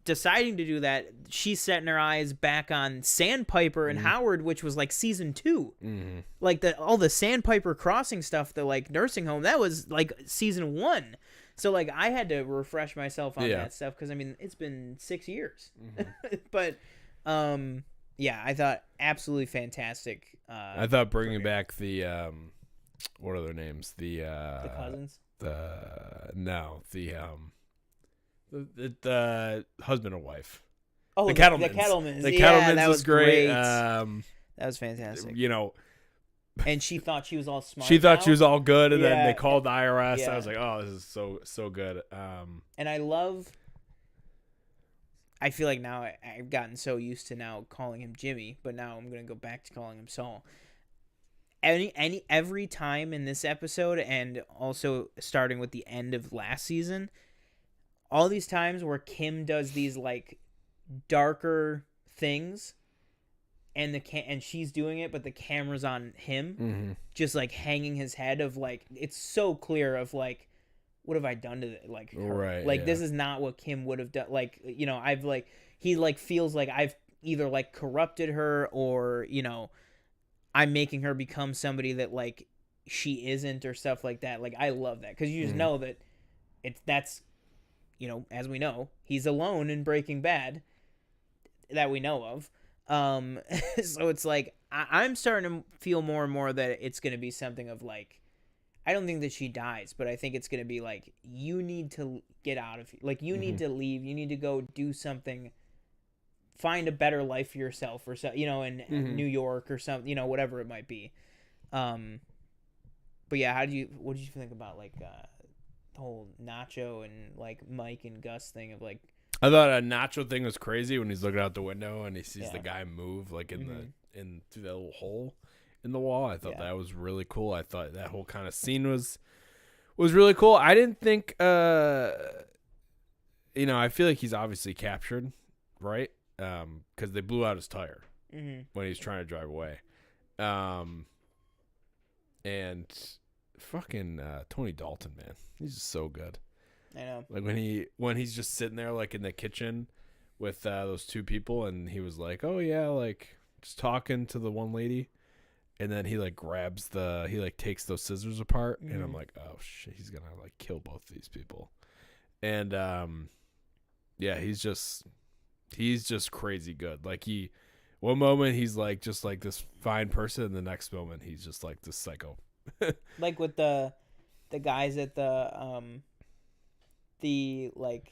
deciding to do that, she's setting her eyes back on Sandpiper and Howard, which was like season 2. Like all the Sandpiper crossing stuff, the like nursing home, that was like season 1. So like I had to refresh myself on that stuff because I mean it's been 6 years. But I thought absolutely fantastic.
I thought bringing back the what are their names? The
cousins.
The husband and wife.
Oh,
the Kettlemans.
The Kettlemans.
The Kettlemans
that
was great.
That was fantastic.
You know,
and she thought she was all smart.
She thought she was all good, and then they called the IRS. I was like, oh, this is so good.
And I feel like now I've gotten so used to now calling him Jimmy, but now I'm gonna go back to calling him Saul. Every time in this episode, and also starting with the end of last season, all these times where Kim does these like darker things, and and she's doing it, but the camera's on him, just like hanging his head of like, it's so clear of like, what have I done to like her?
Right,
like this is not what Kim would have done. Like, you know, I've like, he like feels like I've either like corrupted her or, you know, I'm making her become somebody that like she isn't or stuff like that. Like I love that because you just know that that's, you know, as we know, he's alone in Breaking Bad that we know of. So it's like I'm starting to feel more and more that it's going to be something of like, I don't think that she dies, but I think it's going to be like, you need to get out of here. Like you need to leave. You need to go do something, find a better life for yourself or so, you know, in New York or something, you know, whatever it might be. But yeah, what did you think about like, the whole Nacho and like Mike and Gus thing of like,
I thought a Nacho thing was crazy when he's looking out the window and he sees the guy move like in through that little hole in the wall. I thought that was really cool. I thought that whole kind of scene was really cool. I didn't think you know, I feel like he's obviously captured, right? Because they blew out his tire when he was trying to drive away. And fucking Tony Dalton, man, he's just so good.
I know.
Like when he's just sitting there like in the kitchen with those 2 people, and he was like, oh yeah, like just talking to the one lady, and then he like he like takes those scissors apart, and I'm like, oh shit, he's gonna like kill both these people. And yeah, he's just crazy good. Like One moment he's like just like this fine person, and the next moment he's just like this psycho.
Like with the guys at the like,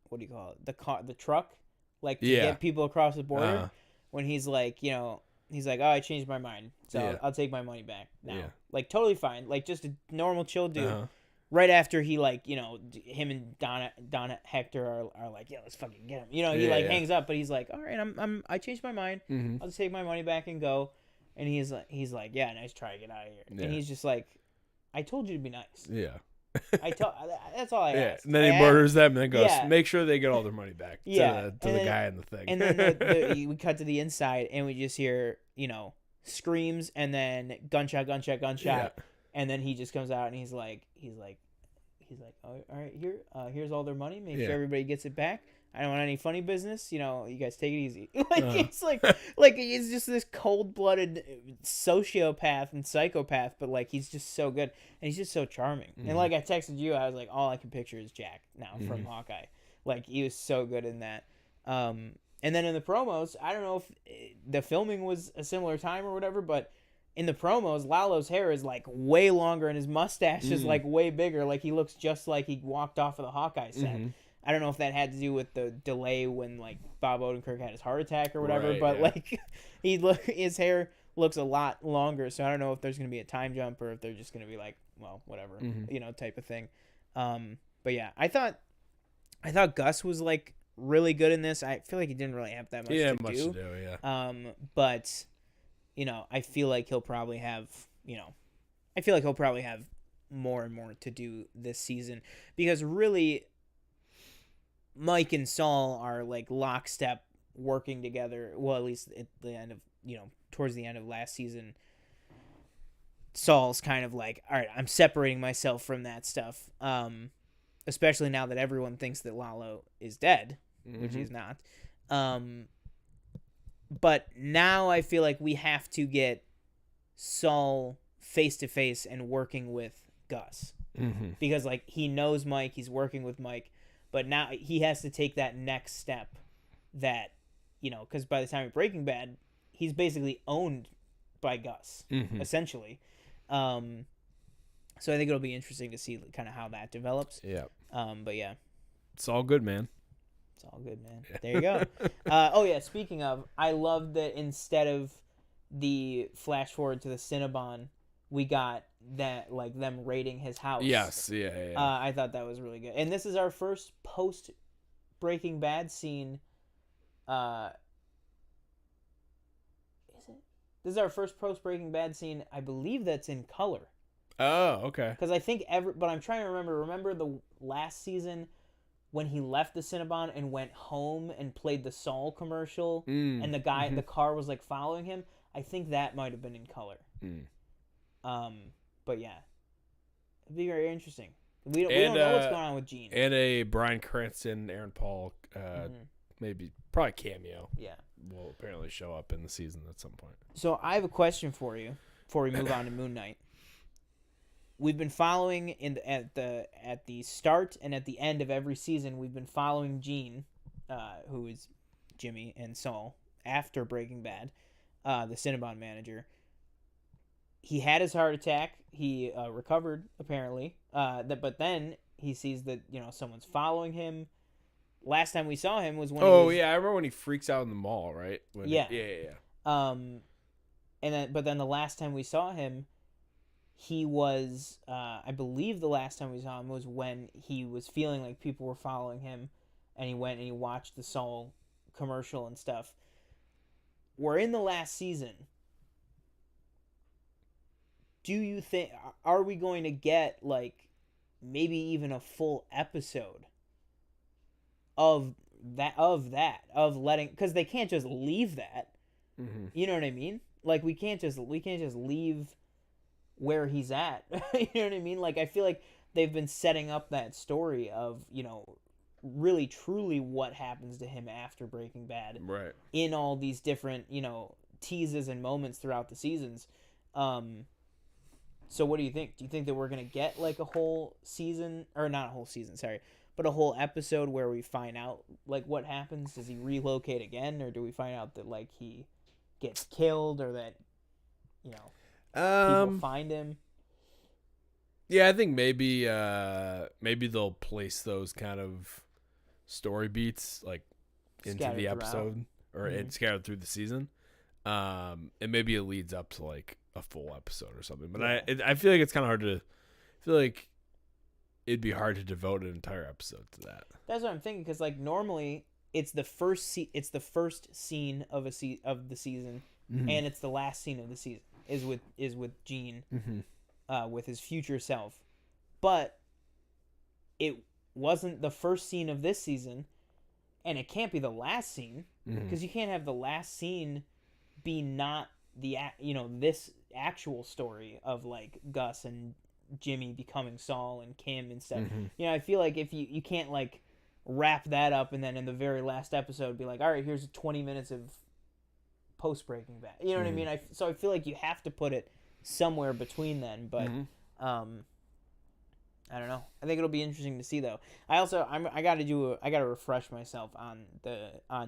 what do you call it? The truck, like to get people across the border. When he's like, he's like, oh, I changed my mind, so I'll take my money back now.
Yeah.
Like totally fine, like just a normal chill dude. Right after he like, him and Donna Hector are like, yeah, let's fucking get him. He hangs up, but he's like, all right, I changed my mind. I'll just take my money back and go. And he's like, yeah, nice try, get out of here. Yeah. And he's just like, I told you to be nice.
Yeah.
That's all I asked.
And then he murders them and then goes, make sure they get all their money back to the guy in the thing.
And then we cut to the inside and we just hear, screams and then gunshot. Yeah. And then he just comes out and he's like, oh, all right, here's all their money. Make sure everybody gets it back. I don't want any funny business. You guys take it easy. It's like he's just this cold-blooded sociopath and psychopath, but like he's just so good and he's just so charming. And like I texted you, I was like, all I can picture is Jack now from Hawkeye. Like he was so good in that. And then in the promos, I don't know if the filming was a similar time or whatever, but in the promos, Lalo's hair is like way longer and his mustache is like way bigger. Like he looks just like he walked off of the Hawkeye set. I don't know if that had to do with the delay when like Bob Odenkirk had his heart attack or whatever, but like his hair looks a lot longer. So I don't know if there's going to be a time jump or if they're just going to be like, well, whatever, type of thing. But yeah, I thought Gus was like really good in this. I feel like he didn't really have that much to do. But I feel like he'll probably have, more and more to do this season because really Mike and Saul are like lockstep working together. Well, at least at the end of, towards the end of last season, Saul's kind of like, all right, I'm separating myself from that stuff. Especially now that everyone thinks that Lalo is dead, which he's not. But now I feel like we have to get Saul face to face and working with Gus because like he knows Mike, he's working with Mike. But now he has to take that next step that, because by the time of Breaking Bad, he's basically owned by Gus, essentially. So I think it'll be interesting to see kind of how that develops.
Yeah.
But yeah.
It's all good, man.
It's all good, man. There you go. Oh, yeah. Speaking of, I love that instead of the flash forward to the Cinnabon, we got that like them raiding his house.
Yes, yeah.
I thought that was really good, and this is our first post Breaking Bad scene. Is it? This is our first post Breaking Bad scene. I believe that's in color.
Oh, okay.
Because I think but I'm trying to remember. Remember the last season when he left the Cinnabon and went home and played the Saul commercial, and the guy, the car was like following him. I think that might have been in color. But yeah, it'd be very interesting. We don't know what's going on with Gene.
And a Bryan Cranston, Aaron Paul, probably cameo.
Yeah,
will apparently show up in the season at some point.
So I have a question for you before we move on to Moon Knight. We've been following at the start and at the end of every season. We've been following Gene, who is Jimmy and Saul after Breaking Bad, the Cinnabon manager. He had his heart attack. He recovered apparently. But then he sees that someone's following him. Last time we saw him was when.
I remember when he freaks out in the mall, right? Yeah.
And then the last time we saw him, he was. I believe the last time we saw him was when he was feeling like people were following him, and he went and he watched the Saul commercial and stuff. We're in the last season. Do you think, are we going to get like maybe even a full episode of letting, because they can't just leave that. You know what I mean? Like we can't just leave where he's at. You know what I mean? Like I feel like they've been setting up that story of really truly what happens to him after Breaking Bad,
right? In
all these different teases and moments throughout the seasons. So what do you think? Do you think that we're going to get like a whole season, or not a whole season, sorry, but a whole episode where we find out like what happens. Does he relocate again, or do we find out that like he gets killed, or that people find him?
Yeah, I think maybe they'll place those kind of story beats like into
Scattered
the
throughout.
episode or and scattered through the season. And maybe it leads up to like a full episode or something. But I feel like it's kind of hard to. I feel like it'd be hard to devote an entire episode to that.
That's what I'm thinking, because like normally it's the first scene of the season, and it's the last scene of the season is with Gene, with his future self, but it wasn't the first scene of this season, and it can't be the last scene, because you can't have the last scene be not the this actual story of like Gus and Jimmy becoming Saul and Kim and stuff. I feel like if you can't like wrap that up and then in the very last episode be like, all right, here's 20 minutes of post Breaking Bad. You know what I mean? So I feel like you have to put it somewhere between then. But I don't know. I think it'll be interesting to see though. I gotta refresh myself on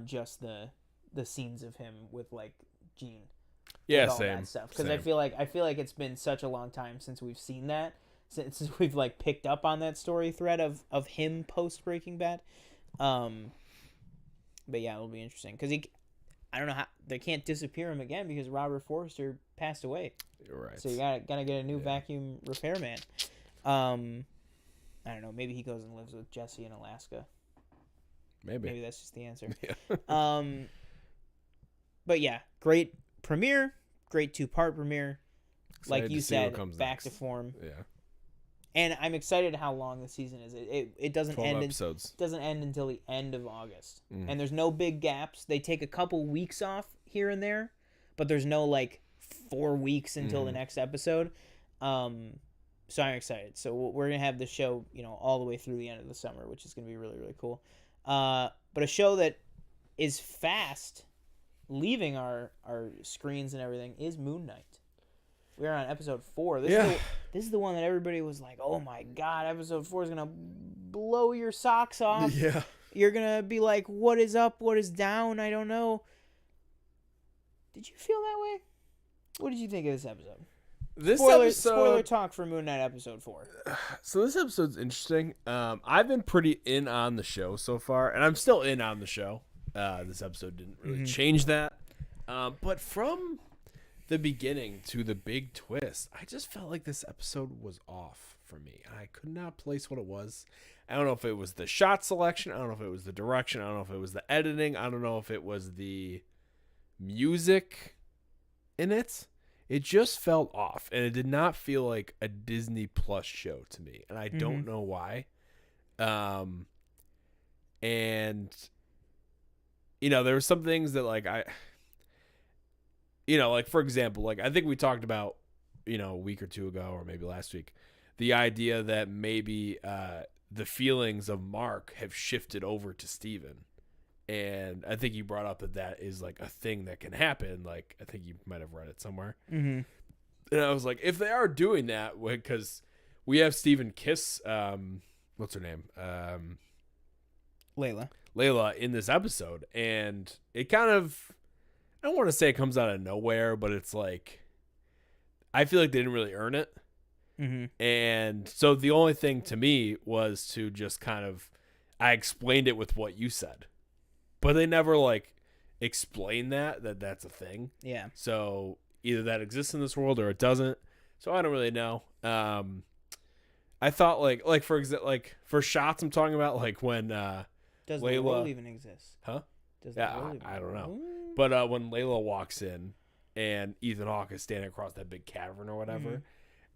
just the scenes of him with like Gene.
Yeah,
all
same.
That stuff, because I feel like it's been such a long time since we've seen that, since we've like picked up on that story thread of him post Breaking Bad. But yeah, it'll be interesting because I don't know how they can't disappear him again because Robert Forster passed away.
You're right.
So you gotta get a new vacuum repairman. I don't know. Maybe he goes and lives with Jesse in Alaska. Maybe that's just the answer.
Yeah.
But yeah, great premiere, great 2-part premiere.
Excited
like you
to see what
said,
comes
back
next.
to form.
Yeah.
And I'm excited how long the season is. It doesn't
12
end.
episodes.
Doesn't end until the end of August. And there's no big gaps. They take a couple weeks off here and there, but there's no like 4 weeks until the next episode. So I'm excited. So we're gonna have the show, all the way through the end of the summer, which is gonna be really, really cool. But a show that is fast leaving our screens and everything is Moon Knight. We're on episode 4. This is the one that everybody was like, oh my god, episode 4 is gonna blow your socks off.
Yeah.
You're gonna be like, what is up, what is down, I don't know. Did you feel that way? What did you think of this episode? Spoiler talk for Moon Knight episode 4.
So this episode's interesting. I've been pretty in on the show so far, and I'm still in on the show. This episode didn't really change that. But from the beginning to the big twist, I just felt like this episode was off for me. I could not place what it was. I don't know if it was the shot selection. I don't know if it was the direction. I don't know if it was the editing. I don't know if it was the music in it. It just felt off, and it did not feel like a Disney Plus show to me, and I don't know why. And there were some things that like like for example, like I think we talked about, a week or two ago, or maybe last week, the idea that maybe the feelings of Mark have shifted over to Steven. And I think you brought up that is like a thing that can happen. Like, I think you might have read it somewhere. And I was like, if they are doing that, because we have Steven kiss, what's her name? Layla in this episode. And it kind of, I don't want to say it comes out of nowhere, but it's like, I feel like they didn't really earn it. And so the only thing to me was to just kind of, I explained it with what you said. But they never, like, explain that's a thing. Yeah. So either that exists in this world or it doesn't. So I don't really know. I thought, like for example, like, for shots I'm talking about, like, when
Does
Layla...
the world even exist?
Huh?
Does the world even
I don't know. But when Layla walks in and Ethan Hawke is standing across that big cavern or whatever.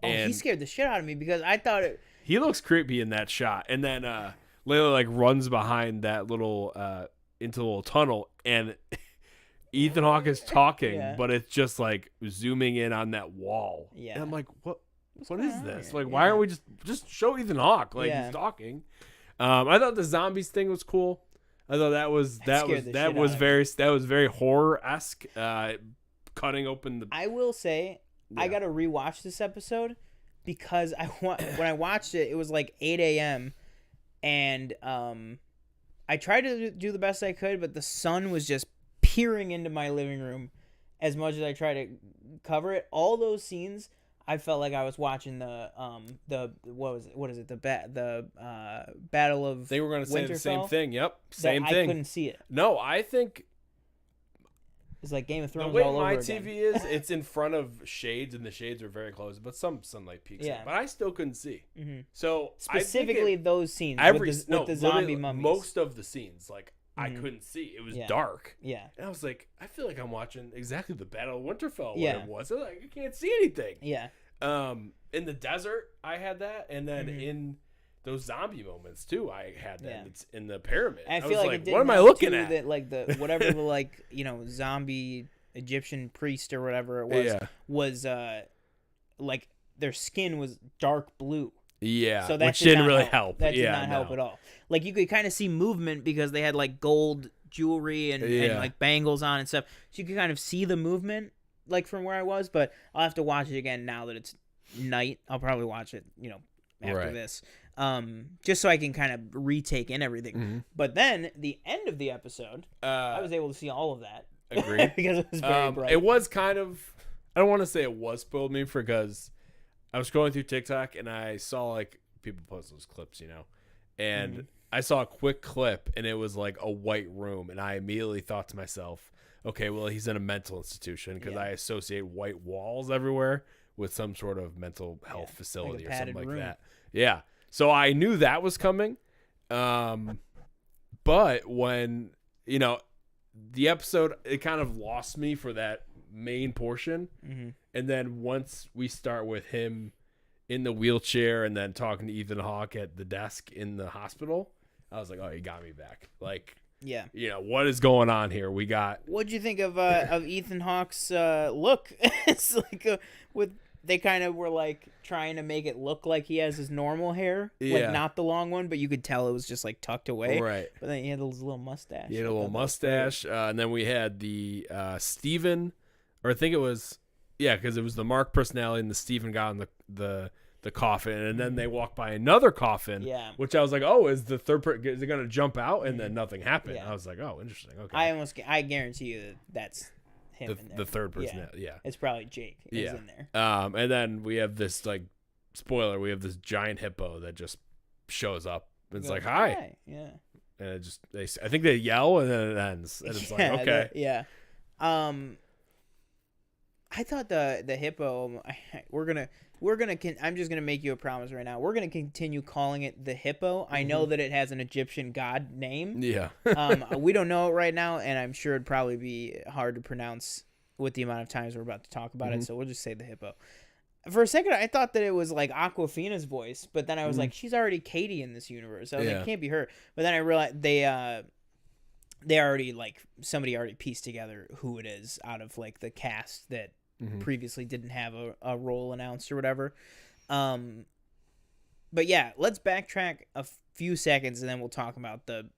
And
he scared the shit out of me because I thought it...
He looks creepy in that shot. And then Layla, like, runs behind that little... into a little tunnel, and Ethan Hawke is talking, but it's just like zooming in on that wall. Yeah, and I'm like, what is this? Like, why aren't we just show Ethan Hawke? Like, he's talking. I thought the zombies thing was cool. I thought that was very horror-esque. Cutting open the.
I will say, I gotta rewatch this episode because when I watched it, it was like 8 a.m. and I tried to do the best I could, but the sun was just peering into my living room as much as I tried to cover it. All those scenes, I felt like I was watching the Battle of
They were going to say the same
Winterfell.
thing. Yep, same
I
thing.
couldn't see it.
No, I think
It's like Game of Thrones
the way
all over
my
again.
TV is, it's in front of shades, and the shades are very close, but some sunlight peeks in. But I still couldn't see.
Mm-hmm.
So
specifically those scenes with the zombie mummies.
Most of the scenes, like I couldn't see. It was dark.
Yeah.
And I was like, I feel like I'm watching exactly the Battle of Winterfell.
Yeah.
It was. Like I can't see anything.
Yeah.
In the desert, I had that, and then in those zombie moments too, I had that.
Yeah.
It's in the pyramid.
I
was
feel like
like,
it
what am I
help,
looking
too,
at?
That like the whatever the like zombie Egyptian priest or whatever it was like their skin was dark blue.
Yeah,
so that
which didn't really
help.
help.
That did not help at all. Like you could kind of see movement because they had like gold jewelry and like bangles on and stuff. So you could kind of see the movement like from where I was. But I'll have to watch it again now that it's night. I'll probably watch it, after this, just so I can kind of retake in everything.
Mm-hmm.
But then the end of the episode, I was able to see all of that.
Agreed.
Because it was very bright.
It was kind of, I don't want to say it was spoiled me because I was scrolling through TikTok and I saw like people post those clips, and I saw a quick clip and it was like a white room, and I immediately thought to myself, okay, well, he's in a mental institution because I associate white walls everywhere with some sort of mental health facility
like
or something like
room.
that. Yeah. So I knew that was coming. But when, the episode, it kind of lost me for that main portion.
Mm-hmm.
And then once we start with him in the wheelchair and then talking to Ethan Hawke at the desk in the hospital, I was like, oh, he got me back. Like, what is going on here? We got.
What'd you think of Ethan Hawke's look? It's like they kind of were like trying to make it look like he has his normal hair, like not the long one, but you could tell it was just like tucked away.
Right.
But then he had his little mustache.
He had a little mustache, and then we had the Steven, or I think it was, because it was the Mark personality, and the Steven got in the coffin, and then they walked by another coffin, which I was like, oh, is the third person, is it going to jump out? And then nothing happened. I was like, oh, interesting. Okay.
I guarantee you that's him in there.
The third person. Yeah.
It's probably Jake is in there.
And then we have this, like, spoiler, we have this giant hippo that just shows up. It's like, hi.
Yeah.
And it just, I think they yell and then it ends. And it's like, okay.
I thought the hippo, I'm just gonna make you a promise right now. We're gonna continue calling it the hippo. I know that it has an Egyptian god name.
Yeah.
We don't know it right now, and I'm sure it'd probably be hard to pronounce with the amount of times we're about to talk about it. So we'll just say the hippo. For a second, I thought that it was like Aquafina's voice, but then I was like, she's already Katie in this universe. So it can't be her. But then I realized they already, like, somebody already pieced together who it is out of like the cast that previously didn't have a role announced or whatever. But yeah, let's backtrack a few seconds and then we'll talk about the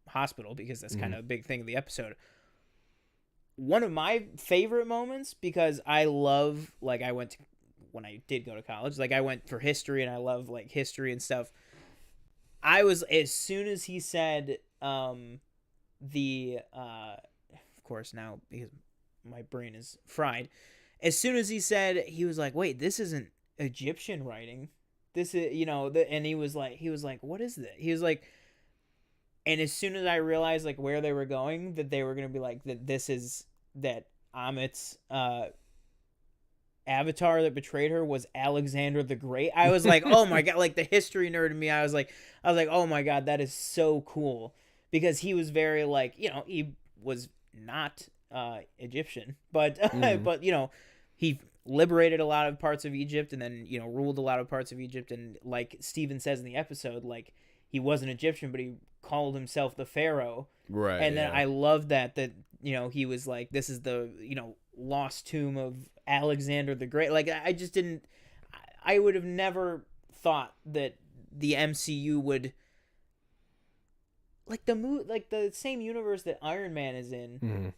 hospital, because that's kind of a big thing of the episode. One of my favorite moments, because I love, like, when I did go to college, like, I went for history and I love, like, history and stuff. I was, as soon as he said, of course now, because my brain is fried, as soon as he said, he was like, wait, this isn't Egyptian writing. This is, and he was like, what is that? He was like, and as soon as I realized, like, where they were going, that they were going to be like, that Amit's avatar that betrayed her was Alexander the Great. I was like, oh my God, like the history nerd in me. I was like, oh my God, that is so cool, because he was very like, he was not Egyptian, but but he liberated a lot of parts of Egypt and then ruled a lot of parts of Egypt, and like Steven says in the episode, like, he wasn't Egyptian, but he called himself the Pharaoh.
Right.
And then I love that he was like, this is the, lost tomb of Alexander the Great. Like, I would have never thought that the MCU would, like, the same universe that Iron Man is in.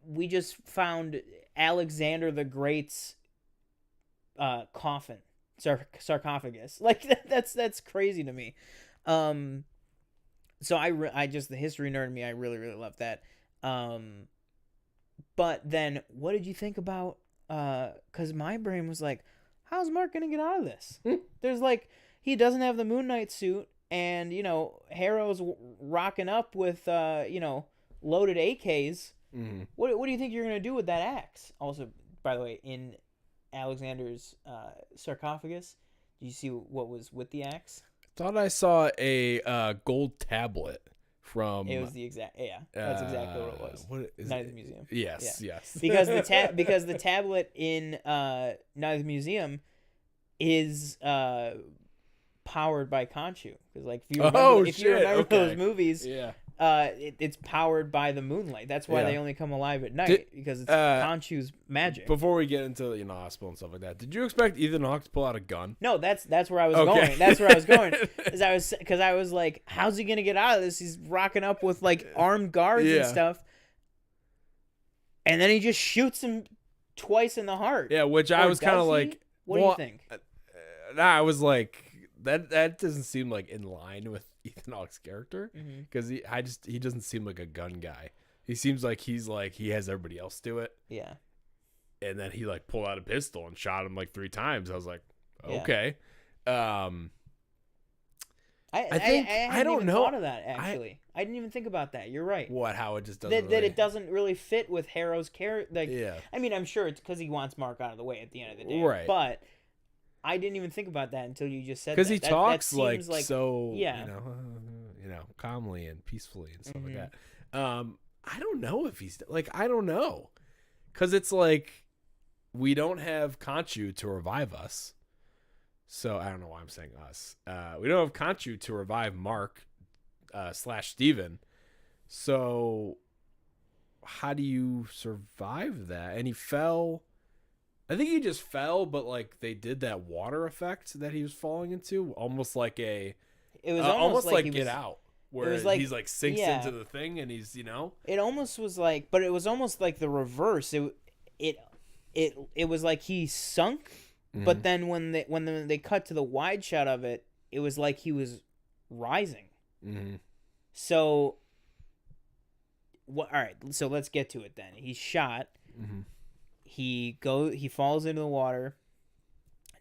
We just found Alexander the Great's coffin sarcophagus. Like that's crazy to me. So I just, the history nerd in me, I really really love that. But then what did you think about? Because my brain was like, how's Mark gonna get out of this? There's like, he doesn't have the Moon Knight suit, and Harrow's rocking up with loaded AKs.
Mm-hmm.
What do you think you're gonna do with that axe? Also, by the way, in Alexander's sarcophagus, did you see what was with the axe?
Thought I saw a gold tablet from.
It was the exact, that's exactly what it was.
What is
Night
it?
of the Museum.
Yes,
Yeah.
yes.
Because the tablet in Night of the Museum is powered by Khonshu. Because like if you remember those movies,
yeah.
It's powered by the moonlight. That's why they only come alive at night, because it's Khonshu's magic.
Before we get into hospital and stuff like that, did you expect Ethan Hawke to pull out a gun?
No, that's where I was going. That's where I was going. Because I was like, how's he gonna get out of this? He's rocking up with like armed guards and stuff, and then he just shoots him twice in the heart.
Yeah, which I was kind of like,
what do you think?
I was like, that doesn't seem like in line with Ethan Hawke's character, because he doesn't seem like a gun guy. He seems like he has everybody else do it.
Yeah.
And then he like pulled out a pistol and shot him like 3 times. I was like, okay. I
don't know. Thought of that actually. I didn't even think about that. You're right.
What? How it just doesn't
that it doesn't really fit with Harrow's character. Like,
yeah.
I mean, I'm sure it's because he wants Mark out of the way at the end of the day.
Right.
But I didn't even think about that until you just said that.
Because he talks like so,
yeah.
calmly and peacefully and stuff like that. I don't know if he's like, I don't know, because it's like we don't have Khonshu to revive us. So I don't know why I'm saying us. We don't have Khonshu to revive Mark / Steven. So how do you survive that? And he fell. I think he just fell, but like they did that water effect that he was falling into, almost like it
was
almost like
he
Get
was,
Out, where he's like sinks into the thing and he's
It almost was like, but it was almost like the reverse. It was like he sunk, but then when they cut to the wide shot of it, it was like he was rising. So what? All right, so let's get to it then. He's shot. He falls into the water,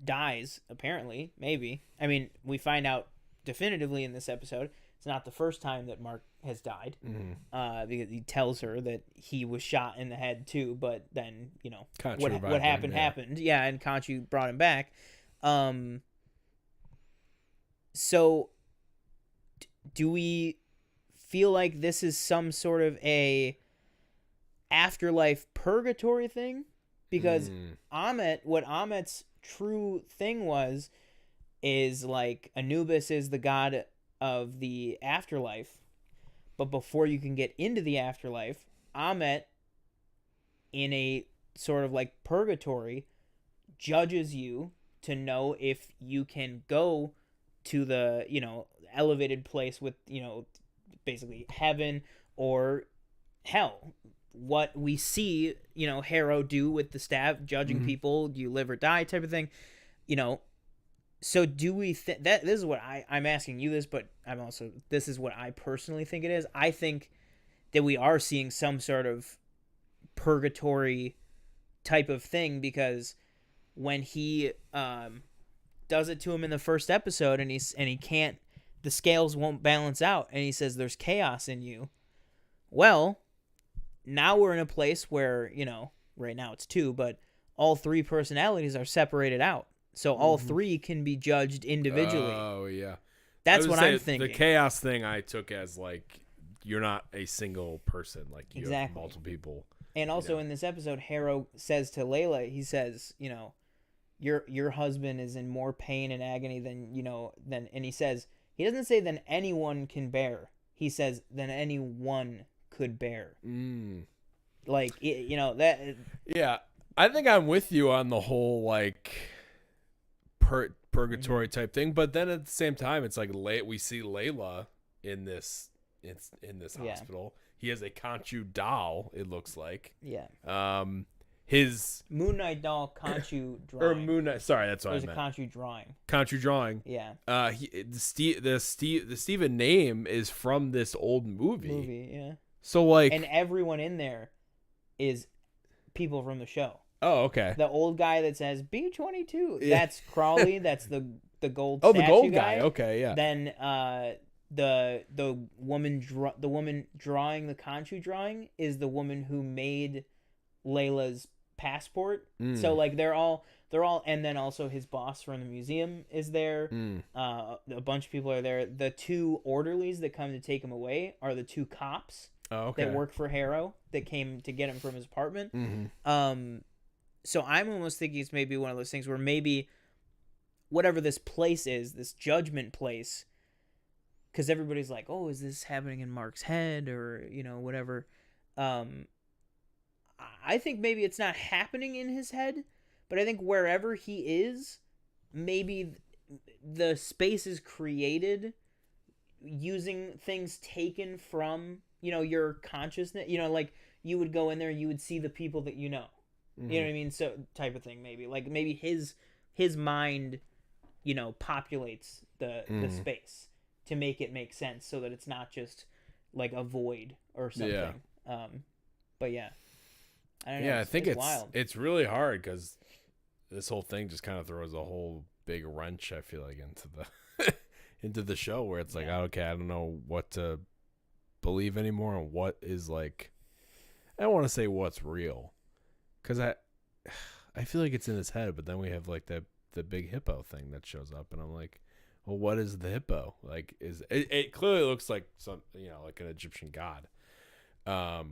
dies, apparently, maybe. I mean, we find out definitively in this episode it's not the first time that Mark has died, because he tells her that he was shot in the head too, but then, what happened happened. Yeah, and Khonshu brought him back. So do we feel like this is some sort of a afterlife purgatory thing? Because what Amit's true thing is like Anubis is the god of the afterlife, but before you can get into the afterlife, Amit, in a sort of like purgatory, judges you to know if you can go to the elevated place with basically heaven or hell. What we see, Harrow do with the staff, judging people, do you live or die type of thing, So do we think that this is what I'm asking you this, but this is what I personally think it is. I think that we are seeing some sort of purgatory type of thing, because when he does it to him in the first episode and he can't, the scales won't balance out, and he says there's chaos in you. Well, now we're in a place where, right now it's 2, but all 3 personalities are separated out. So all 3 can be judged individually.
Oh, yeah.
That's what I'm thinking.
The chaos thing I took as like, you're not a single person. Like, you have multiple people.
And also in this episode, Harrow says to Layla, he says, your husband is in more pain and agony and he says, he doesn't say than anyone can bear. He says than anyone could bear. Like, that.
Yeah, I think I'm with you on the whole like purgatory type thing, but then at the same time, it's like we see Layla in this hospital. He has a Khonshu doll, it looks like.
Yeah.
his
Moon Knight doll Khonshu
or
drawing.
Moon Knight. Sorry, that's what
There's
I
a
meant.
Khonshu drawing.
Country drawing.
Yeah.
The Steven name is from this old movie.
Yeah.
So like,
And everyone in there is people from the show.
oh, okay.
The old guy that says B-22.
Yeah.
That's Crawley. That's the gold.
Oh, the
statue
gold guy. Okay, yeah.
Then the woman drawing the Khonshu drawing is the woman who made Layla's passport. So like they're all, and then also his boss from the museum is there. A bunch of people are there. The two orderlies that come to take him away are the two cops that work for Harrow that came to get him from his apartment. So I'm almost thinking it's maybe one of those things where maybe whatever this place is, this judgment place, because everybody's like, oh, is this happening in Mark's head or, whatever. I think maybe it's not happening in his head, but I think wherever he is, maybe the space is created using things taken from, your consciousness. Like you would go in there and you would see the people that you know. You know what I mean? So type of thing, maybe. Like maybe his mind, populates the space to make it make sense so that it's not just like a void or something. Yeah. But yeah. I don't know.
Yeah, I think it's
wild.
It's really hard because this whole thing just kind of throws a whole big wrench, I feel like, into the into the show where it's like, okay, I don't know what to believe anymore and what is like, I don't want to say what's real. Because I feel like it's in his head, but then we have like the big hippo thing that shows up, and I'm like, well, what is the hippo? Like, it clearly looks like some, like an Egyptian god. I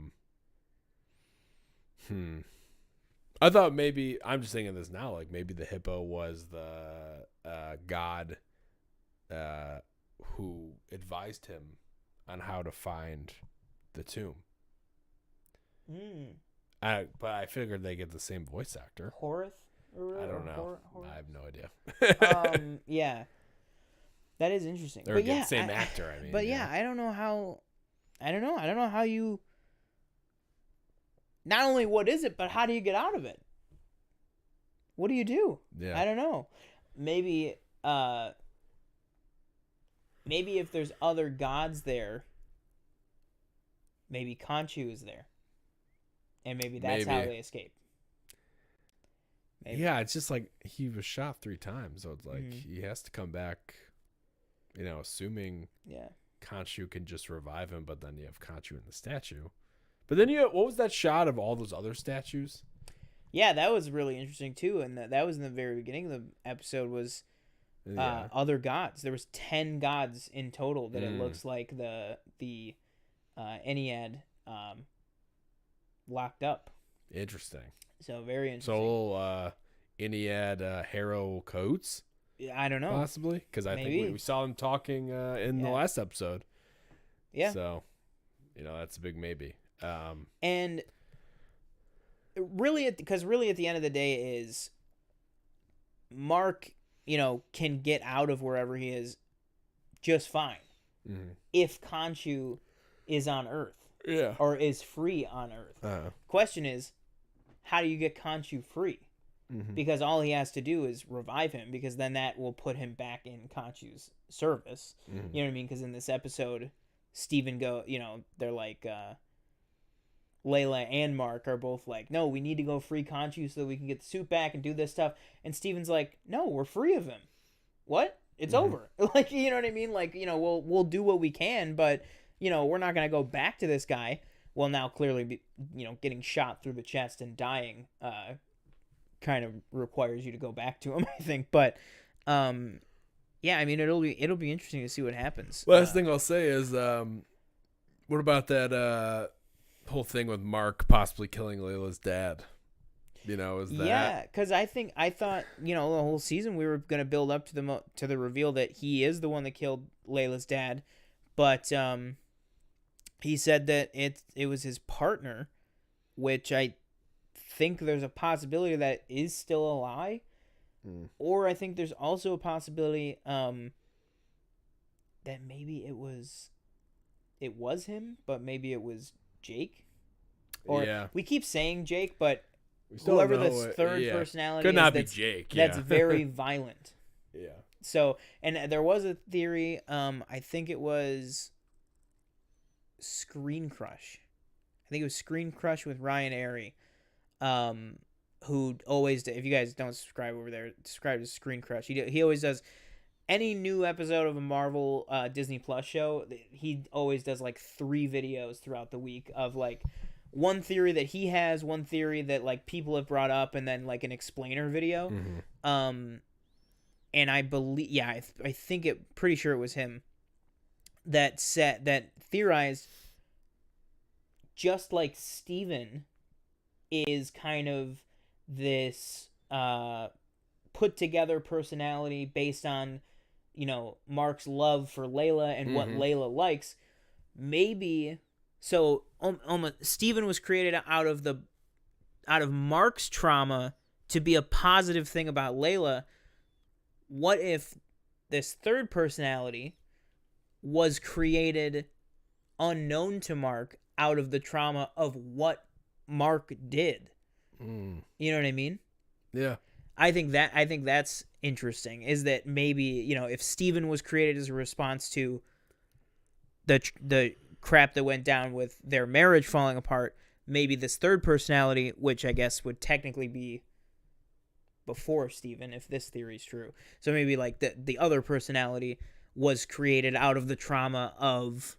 thought maybe, I'm just thinking this now, like maybe the hippo was the god who advised him on how to find the tomb. But I figured they get the same voice actor.
Horeth?
I don't know. I have no idea.
Yeah. That is interesting.
Or the same actor, I mean.
But yeah, I don't know how... I don't know how you... Not only what is it, but how do you get out of it? What do you do?
Yeah.
I don't know. Maybe if there's other gods there, maybe Khonshu is there. And maybe that's how they escape. Maybe.
Yeah, it's just like he was shot 3 times, so it's like he has to come back, assuming Khonshu can just revive him, but then you have Khonshu in the statue. But then what was that shot of all those other statues?
Yeah, that was really interesting too, and that was in the very beginning of the episode was other gods. There was 10 gods in total that it looks like the Ennead locked up.
Interesting.
So very interesting.
So Ennead Harrow Coates?
I don't know.
Possibly, because I think we saw them talking in the last episode.
Yeah.
So, that's a big maybe.
And really, because at the end of the day is Mark, can get out of wherever he is just fine if Khonshu is on Earth.
Yeah.
Or is free on Earth. Question is, how do you get Khonshu free? Because all he has to do is revive him, because then that will put him back in Khonshu's service. You know what I mean? Because in this episode, Steven they're like, Layla and Mark are both like, no, we need to go free Khonshu so that we can get the suit back and do this stuff. And Steven's like, no, we're free of him. What? It's over. Like, you know what I mean? Like, we'll do what we can, but, we're not going to go back to this guy. Well, now clearly, getting shot through the chest and dying kind of requires you to go back to him, I think. But, yeah, I mean, it'll be interesting to see what happens.
Last thing I'll say is, what about that whole thing with Mark possibly killing Layla's dad? Is that...
Yeah, because I thought, the whole season we were going to build up to the reveal that he is the one that killed Layla's dad, but he said that it was his partner, which I think there's a possibility that is still a lie, or I think there's also a possibility that maybe it was him, but maybe it was Jake. Or we keep saying Jake, but
We still
whoever
don't
the
know it.
third
Yeah.
personality
Could not be
that's,
Jake.
that's
Yeah.
very violent.
Yeah.
So, and there was a theory, I think it was Screen Crush. I think it was Screen Crush with Ryan Airy, who always, if you guys don't subscribe over there, subscribe to Screen Crush. He always does any new episode of a Marvel Disney Plus show. He always does like 3 videos throughout the week of like one theory that he has, one theory that like people have brought up, and then like an explainer video.
Mm-hmm.
And I believe, yeah, I think pretty sure it was him that theorized, just like Steven is kind of this put together personality based on, you know, Mark's love for Layla and what Layla likes. Maybe so. Steven was created out of Mark's trauma to be a positive thing about Layla. What if this third personality was created unknown to Mark out of the trauma of what Mark did? You know what I mean?
Yeah.
I think that's interesting, is that maybe, you know, if Steven was created as a response to the crap that went down with their marriage falling apart, maybe this third personality, which I guess would technically be before Steven, if this theory is true. So maybe like the other personality was created out of the trauma of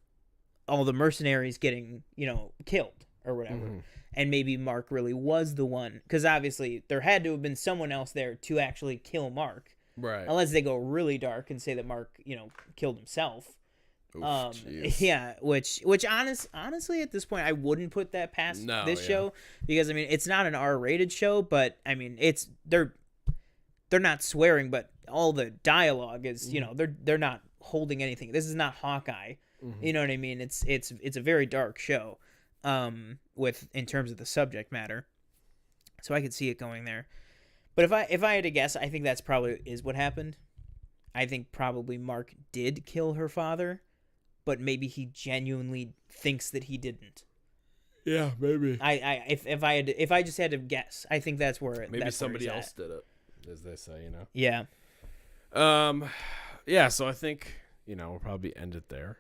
all the mercenaries getting, you know, killed or whatever. And maybe Mark really was the one, because obviously there had to have been someone else there to actually kill Mark.
Right.
Unless they go really dark and say that Mark, you know, killed himself.
Oof,
yeah, which honestly at this point I wouldn't put that past this show, because I mean it's not an R-rated show, but I mean they're not swearing, but all the dialogue is, you know, they're not holding anything. This is not Hawkeye. You know what I mean? It's a very dark show, with in terms of the subject matter. So I could see it going there. But if I had to guess, I think that's probably is what happened. I think probably Mark did kill her father, but maybe he genuinely thinks that he didn't.
Yeah, maybe.
If I just had to guess, I think that's where
maybe
that's
somebody
where
else did it, as they say, you know.
Yeah.
Yeah. So I think, you know, we'll probably end it there.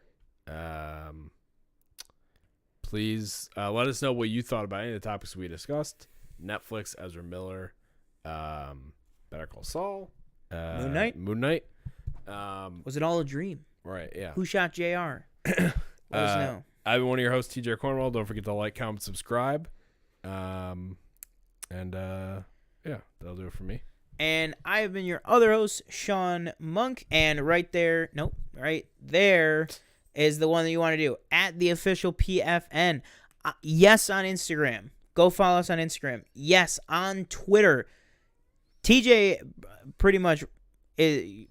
Please let us know what you thought about any of the topics we discussed. Netflix, Ezra Miller, Better Call Saul,
Moon Knight. Was it all a dream?
Right, yeah.
Who shot JR? Let us know.
I've been one of your hosts, TJ Cornwell. Don't forget to like, comment, subscribe. Yeah, that'll do it for me.
And I have been your other host, Sean Monk. And right there is the one that you want to do, at the official PFN. Yes, on Instagram. Go follow us on Instagram. Yes, on Twitter. TJ pretty much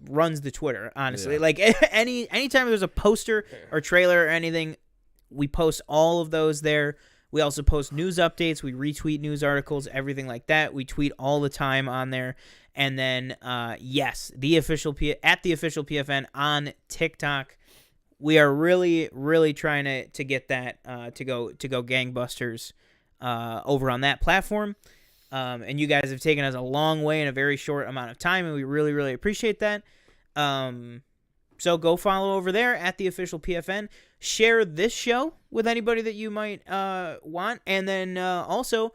runs the Twitter, honestly. Yeah. Like anytime there's a poster or trailer or anything, we post all of those there. We also post news updates. We retweet news articles, everything like that. We tweet all the time on there. And then, yes, at the official PFN on TikTok. We are really, really trying to get that to go gangbusters over on that platform. And you guys have taken us a long way in a very short amount of time, and we really, really appreciate that. So go follow over there at the official PFN. Share this show with anybody that you might want, and then also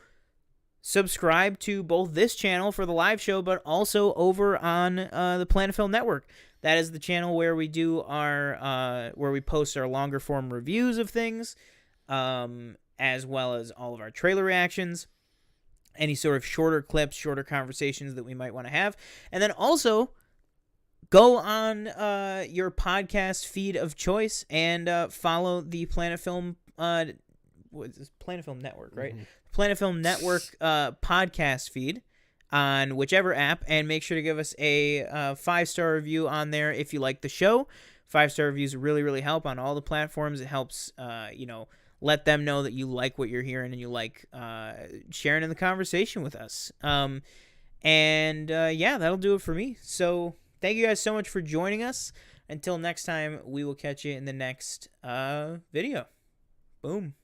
subscribe to both this channel for the live show, but also over on the Planet Film Network. That is the channel where we do where we post our longer form reviews of things, as well as all of our trailer reactions, any sort of shorter clips, shorter conversations that we might want to have. And then also go on your podcast feed of choice and follow the Planet Film Planet Film Network, right? Mm-hmm. Planet Film Network podcast feed on whichever app, and make sure to give us a 5-star review on there if you like the show. 5-star reviews really, really help on all the platforms. It helps, let them know that you like what you're hearing and you like sharing in the conversation with us. Yeah, that'll do it for me. So thank you guys so much for joining us. Until next time, we will catch you in the next video. Boom.